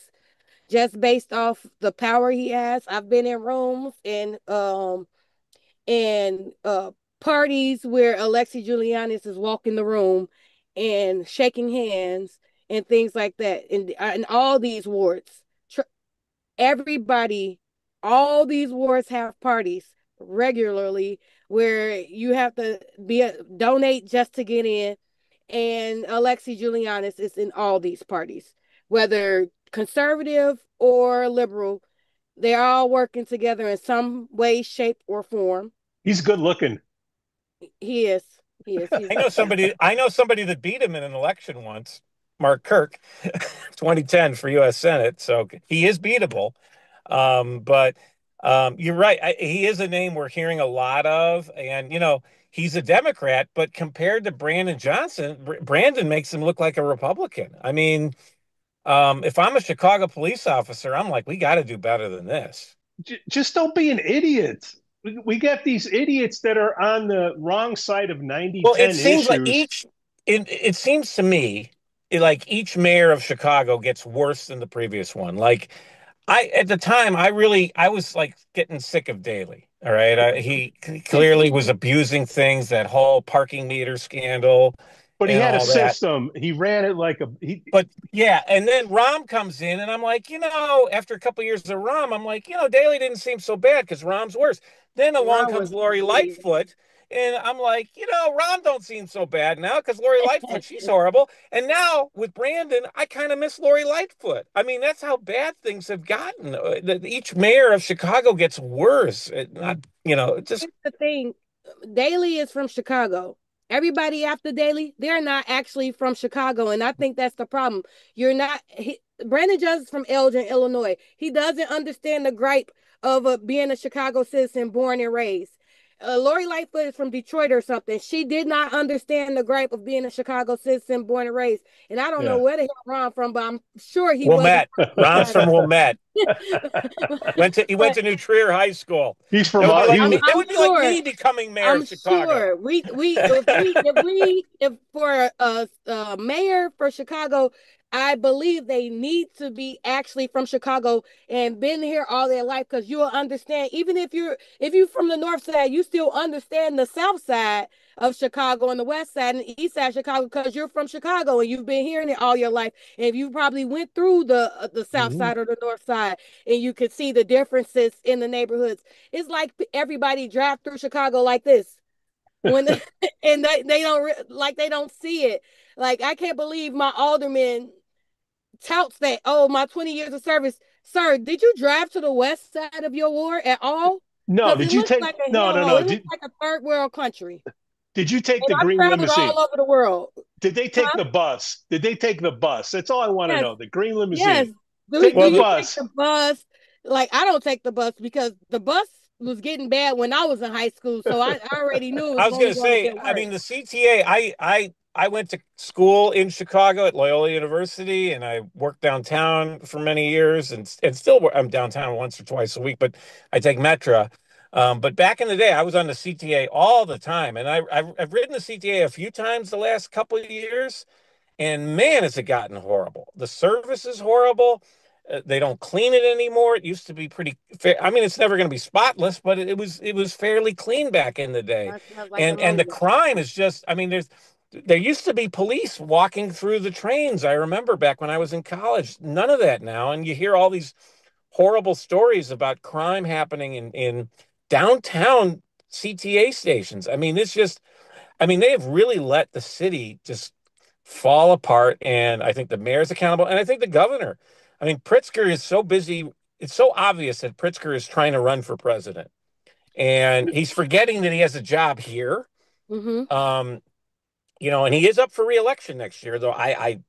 Just based off the power he has. I've been in rooms and parties where Alexi Giulianis is walking the room and shaking hands and things like that. In all these wards, everybody, all these wards have parties regularly where you have to donate just to get in. And Alexi Giulianis is in all these parties, whether conservative or liberal. They're all working together in some way, shape, or form. He's good looking. He is. He's I know somebody that beat him in an election once, Mark Kirk, 2010 for U.S. Senate. So he is beatable. But you're right. He is a name we're hearing a lot of. And, he's a Democrat, but compared to Brandon Johnson, Brandon makes him look like a Republican. I mean, if I'm a Chicago police officer, I'm like, we got to do better than this. Just don't be an idiot. We got these idiots that are on the wrong side of 90-10 well, it seems issues. Like it seems to me like each mayor of Chicago gets worse than the previous one. Like at the time, I was like getting sick of Daley. All right. He clearly was abusing things, that whole parking meter scandal. But he had a system. He ran it like But yeah, and then Rahm comes in, and I'm like, after a couple of years of Rahm, I'm like, Daley didn't seem so bad because Rahm's worse. Then along comes Lori Lightfoot, and I'm like, Rahm don't seem so bad now because Lori Lightfoot, she's horrible. And now with Brandon, I kind of miss Lori Lightfoot. I mean, that's how bad things have gotten. Each mayor of Chicago gets worse. Just Here's the thing. Daley is from Chicago. Everybody after Daley, they're not actually from Chicago, and I think that's the problem. Brandon Johnson's from Elgin, Illinois. He doesn't understand the gripe of being a Chicago citizen, born and raised. Lori Lightfoot is from Detroit or something. She did not understand the gripe of being a Chicago citizen, born and raised. And I don't know where the hell Ron from, but I'm sure he Wilmette. Ron's from Wilmette. He went to New Trier High School. He's from. It would be like me becoming mayor of Chicago. Sure. If for a mayor for Chicago, I believe they need to be actually from Chicago and been here all their life, because you'll understand. Even if you're from the north side, you still understand the south side of Chicago and the west side and the east side of Chicago, because you're from Chicago and you've been hearing it all your life. And if you probably went through the south side or the north side, and you could see the differences in the neighborhoods. It's like everybody drive through Chicago like this when and they don't they don't see it. Like, I can't believe my alderman touts that, oh, my 20 years of service. Sir, did you drive to the west side of your ward at all? No, Because did it you looks take like a no, no, hellhole. no. It looks like a third world country. Did you take And the I've green traveled limousine? all over the world. Did they take Huh? the bus? Did they take the bus? That's all I want to Yes. know. The green limousine. Yes. Do Take the you bus. take the bus? Like, I don't take the bus because the bus was getting bad when I was in high school, so I already knew it was I was going going to to say, get worse. I mean, the CTA, I went to school in Chicago at Loyola University, and I worked downtown for many years, and still I'm downtown once or twice a week, but I take Metra. But back in the day, I was on the CTA all the time, and I've ridden the CTA a few times the last couple of years, and man, has it gotten horrible. The service is horrible. They don't clean it anymore. It used to be pretty fair. I mean, it's never going to be spotless, but it was fairly clean back in the day. Like And the crime is just, I mean, there used to be police walking through the trains. I remember back when I was in college. None of that now. And you hear all these horrible stories about crime happening in downtown CTA stations. I mean, it's just, I mean, they have really let the city just fall apart. And I think the mayor's accountable. And I think the governor. I mean, Pritzker is so busy. It's so obvious that Pritzker is trying to run for president. And he's forgetting that he has a job here. Mm-hmm. You know, and he is up for re-election next year, though. And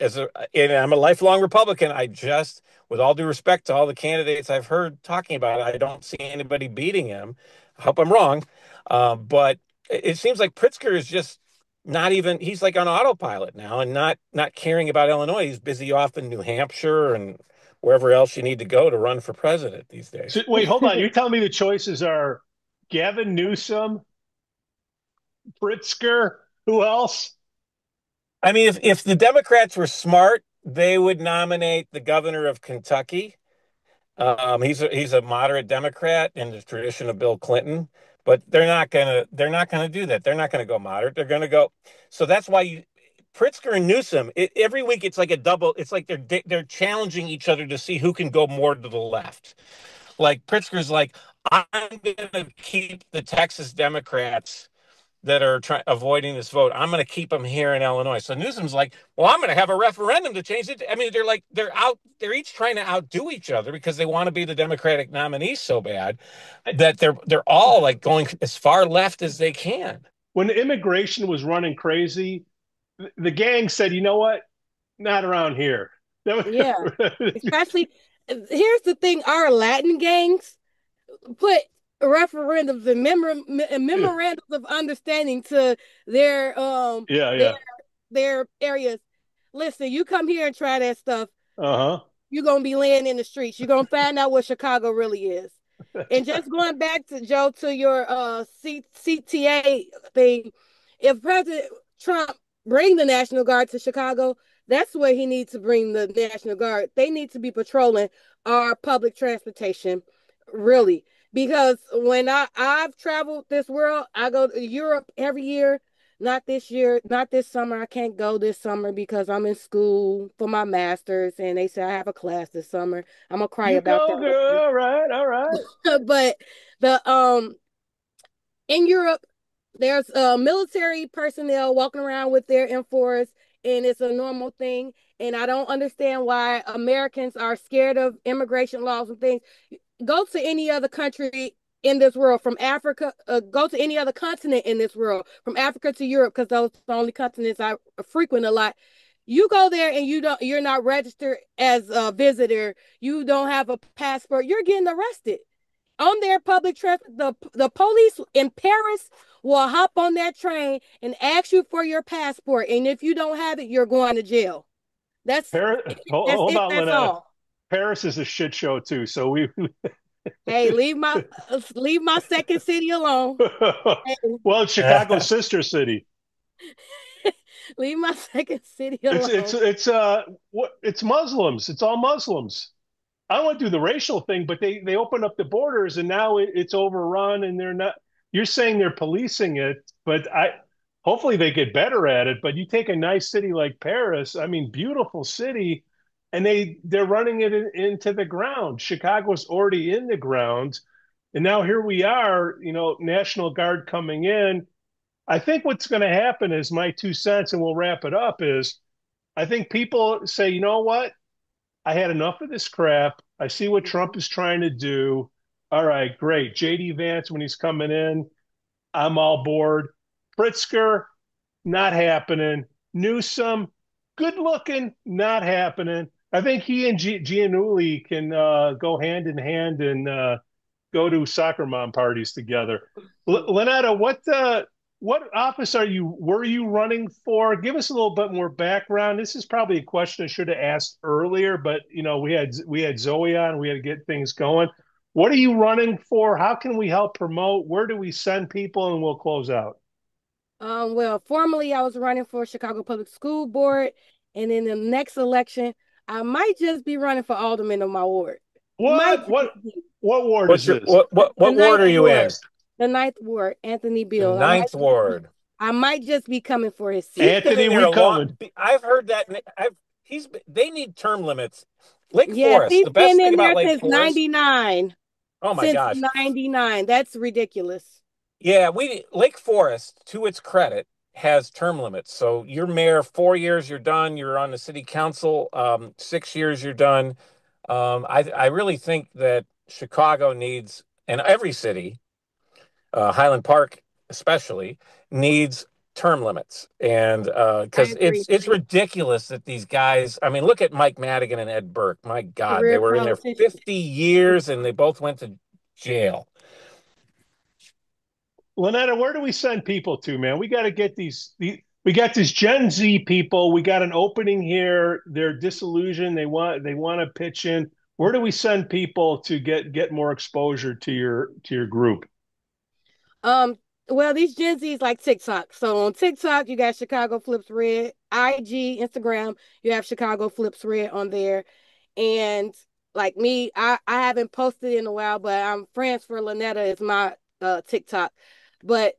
I'm a lifelong Republican. I just, with all due respect to all the candidates I've heard talking about it, I don't see anybody beating him. I hope I'm wrong. But it seems like Pritzker is just not even, he's like on autopilot now and not caring about Illinois. He's busy off in New Hampshire and wherever else you need to go to run for president these days. So, wait, hold on. You're telling me the choices are Gavin Newsom, Pritzker, who else? I mean, if the Democrats were smart, they would nominate the governor of Kentucky. He's a moderate Democrat in the tradition of Bill Clinton, but they're not gonna do that. They're not gonna go moderate. They're gonna go. So that's why Pritzker and Newsom, every week it's like a double. It's like they're challenging each other to see who can go more to the left. Like Pritzker's like, I'm gonna keep the Texas Democrats that are avoiding this vote. I'm going to keep them here in Illinois. So Newsom's like, well, I'm going to have a referendum to change it. I mean, they're each trying to outdo each other because they want to be the Democratic nominee so bad that they're all like going as far left as they can. When immigration was running crazy, the gang said, you know what? Not around here. Yeah. Especially, here's the thing, our Latin gangs put referendums and memorandums of understanding to their their areas. Listen, you come here and try that stuff. You're gonna be laying in the streets. You're gonna find out what Chicago really is. And just going back to Joe, to your CTA thing, if President Trump bring the National Guard to Chicago, that's where he needs to bring the National Guard. They need to be patrolling our public transportation, really. Because when I've traveled this world, I go to Europe every year. Not this year, not this summer. I can't go this summer because I'm in school for my master's, and they say I have a class this summer. I'm gonna cry about that. Girl. All right. But the in Europe, there's military personnel walking around with their M4s, and it's a normal thing. And I don't understand why Americans are scared of immigration laws and things. Go to any other country in this world, from Africa, go to any other continent in this world, from Africa to Europe, because those are the only continents I frequent a lot. You go there and you're not registered as a visitor. You don't have a passport. You're getting arrested on their public transport. The police in Paris will hop on that train and ask you for your passport. And if you don't have it, you're going to jail. That's Paris. Hold on, that's Lanetta. all. Paris is a shit show too. So we. Hey, leave my second city alone. Well, it's Chicago's sister city. Leave my second city It's alone. it's Muslims. It's all Muslims. I don't want to do the racial thing, but they opened up the borders and now it's overrun and they're not. You're saying they're policing it, but hopefully they get better at it. But you take a nice city like Paris, I mean, beautiful city, and they're running it into the ground. Chicago's already in the ground, and now here we are, National Guard coming in. I think what's going to happen is my 2 cents, and we'll wrap it up. Is I think people say, you know what? I had enough of this crap. I see what Trump is trying to do. All right, great. JD Vance, when he's coming in, I'm all board. Pritzker, not happening. Newsom, good looking, not happening. I think he and Giannulli can go hand in hand and go to soccer mom parties together. Lanetta, what office were you running for? Give us a little bit more background. This is probably a question I should have asked earlier, but we had Zoe on, we had to get things going. What are you running for? How can we help promote? Where do we send people? And we'll close out. Well, formerly I was running for Chicago Public School Board, and in the next election, I might just be running for alderman of my ward. What ward is this? What ward are you in? The 9th ward, Anthony Beal. The 9th ward. I might just be coming for his seat. Anthony, we coming. I've heard that. They need term limits. Lake Forest. He's the best been thing in about there Lake since Forest. 99. Oh my gosh. Since 99. That's ridiculous. Yeah, Lake Forest, to its credit, has term limits. So you're mayor 4 years, you're done. You're on the city council 6 years, you're done. I really think that Chicago needs, and every city, Highland Park especially, needs term limits. And because it's ridiculous that these guys, I mean, look at Mike Madigan and Ed Burke. My God, they were in there 50 years and they both went to jail. Lanetta, where do we send people to, man? We got to get we got these Gen Z people. We got an opening here. They're disillusioned. They want to pitch in. Where do we send people to get more exposure to your group? Well, these Gen Zs like TikTok. So on TikTok, you got Chicago Flips Red. IG, Instagram, you have Chicago Flips Red on there. And like me, I haven't posted in a while, but I'm Friends for Lanetta is my TikTok. But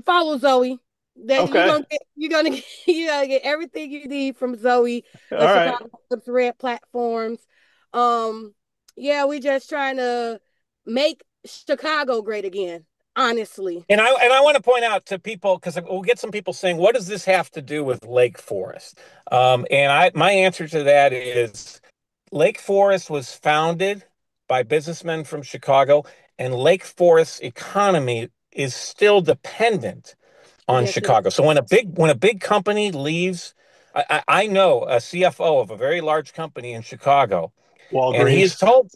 follow Zoe. You're gonna get everything you need from Zoe. The Chicago Flips Red platforms. Yeah, we just trying to make Chicago great again. Honestly. And I want to point out to people, because we'll get some people saying, what does this have to do with Lake Forest? My answer to that is Lake Forest was founded by businessmen from Chicago, and Lake Forest's economy is still dependent on Chicago. So when a big company leaves, I know a CFO of a very large company in Chicago, Walgreens. And he is told,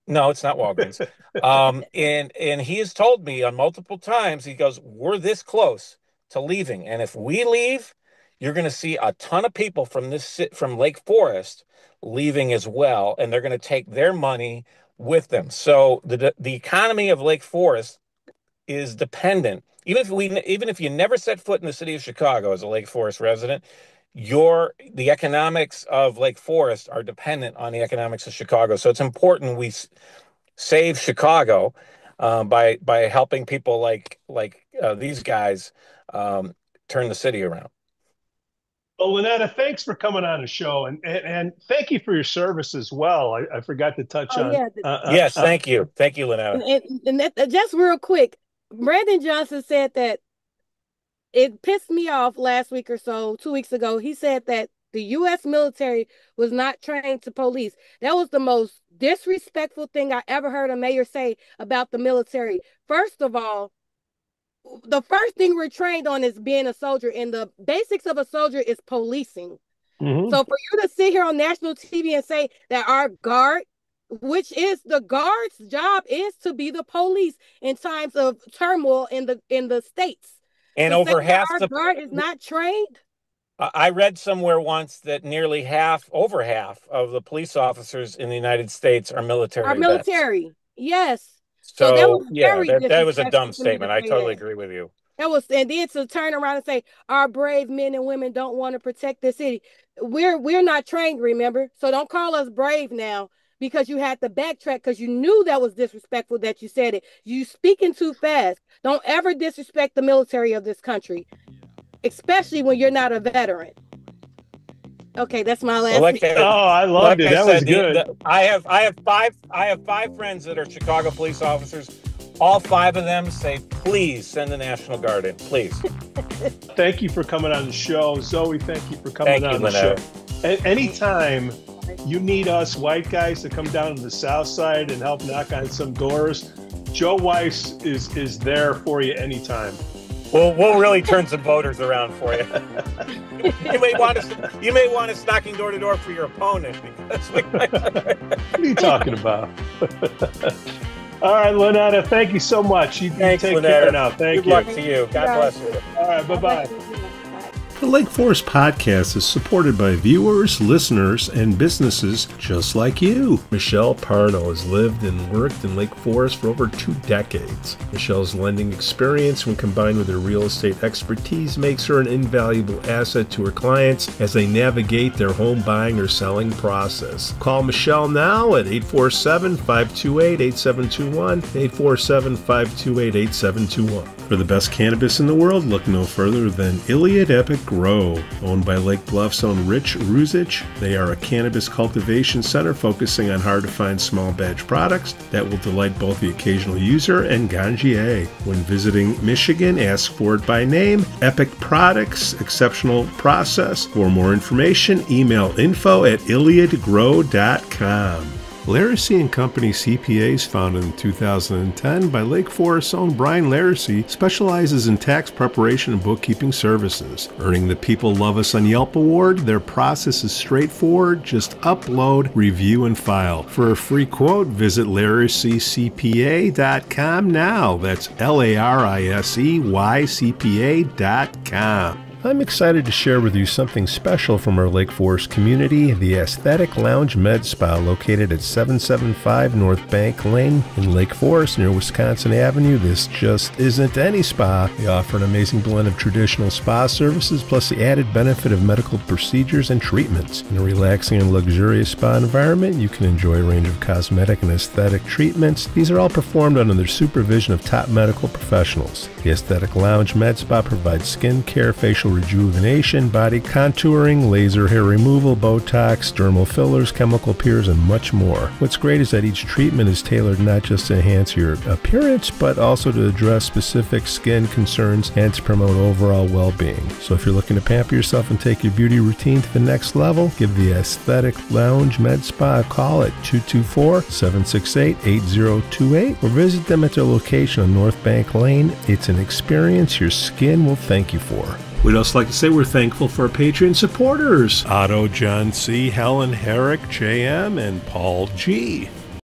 no, it's not Walgreens. And he has told me on multiple times, he goes, we're this close to leaving. And if we leave, you're going to see a ton of people from Lake Forest leaving as well. And they're going to take their money with them. So the economy of Lake Forest is dependent. Even if you never set foot in the city of Chicago as a Lake Forest resident, the economics of Lake Forest are dependent on the economics of Chicago. So it's important we save Chicago by helping people like these guys turn the city around. Well, Lanetta, thanks for coming on the show, and thank you for your service as well. I forgot to touch on. Yes, thank you, Lanetta. And just real quick, Brandon Johnson said that it pissed me off last week or so, 2 weeks ago. He said that the U.S. military was not trained to police. That was the most disrespectful thing I ever heard a mayor say about the military. First of all, the first thing we're trained on is being a soldier, and the basics of a soldier is policing. Mm-hmm. So for you to sit here on national TV and say that our guard, which is the guard's job, is to be the police in times of turmoil in the states. And over half the guard is not trained. I read somewhere once that over half of the police officers in the United States are military. Military, yes. So that was a dumb statement. I totally agree with you. And then to turn around and say our brave men and women don't want to protect the city. We're not trained, remember? So don't call us brave now because you had to backtrack because you knew that was disrespectful that you said it. You speaking too fast. Don't ever disrespect the military of this country, especially when you're not a veteran. Okay, that's my last. I loved it. That was good. I have five friends that are Chicago police officers. All 5 of them say, please send the National Guard in, please. Thank you for coming on the show. Zoe, thank you for coming on the show. Anytime you need us white guys to come down to the South Side and help knock on some doors, Joe Weiss is there for you anytime. We'll really turn some voters around for you. You may want us knocking door to door for your opponent. What are you talking about? All right, Lanetta, thank you so much. Thanks, take Lanetta. Care now. Thank you. Good luck to you. God bless you. All right, bye-bye. The Lake Forest Podcast is supported by viewers, listeners, and businesses just like you. Michelle Parno has lived and worked in Lake Forest for over 2 decades. Michelle's lending experience, when combined with her real estate expertise, makes her an invaluable asset to her clients as they navigate their home buying or selling process. Call Michelle now at 847-528-8721, 847-528-8721. For the best cannabis in the world, look no further than Iliad Epic Grow. Owned by Lake Bluff's own Rich Ruzich, they are a cannabis cultivation center focusing on hard-to-find small batch products that will delight both the occasional user and ganjier. When visiting Michigan, ask for it by name. Epic Products, exceptional process. For more information, email info@iliadgrow.com. Laracy & Company CPAs, founded in 2010 by Lake Forest's own Brian Laracy, specializes in tax preparation and bookkeeping services. Earning the People Love Us on Yelp award, their process is straightforward. Just upload, review, and file. For a free quote, visit LaracyCPA.com now. That's LARISEYCPA.com. I'm excited to share with you something special from our Lake Forest community, the Aesthetic Lounge Med Spa, located at 775 North Bank Lane in Lake Forest near Wisconsin Avenue. This just isn't any spa. They offer an amazing blend of traditional spa services plus the added benefit of medical procedures and treatments. In a relaxing and luxurious spa environment, you can enjoy a range of cosmetic and aesthetic treatments. These are all performed under the supervision of top medical professionals. The Aesthetic Lounge Med Spa provides skin care, facial rejuvenation, body contouring, laser hair removal, Botox, dermal fillers, chemical peels, and much more. What's great is that each treatment is tailored not just to enhance your appearance, but also to address specific skin concerns and to promote overall well-being. So if you're looking to pamper yourself and take your beauty routine to the next level, give the Aesthetic Lounge Med Spa a call at 224-768-8028 or visit them at their location on North Bank Lane. It's an experience your skin will thank you for. We'd also like to say we're thankful for our Patreon supporters, Otto, John C., Helen, Herrick, JM, and Paul G.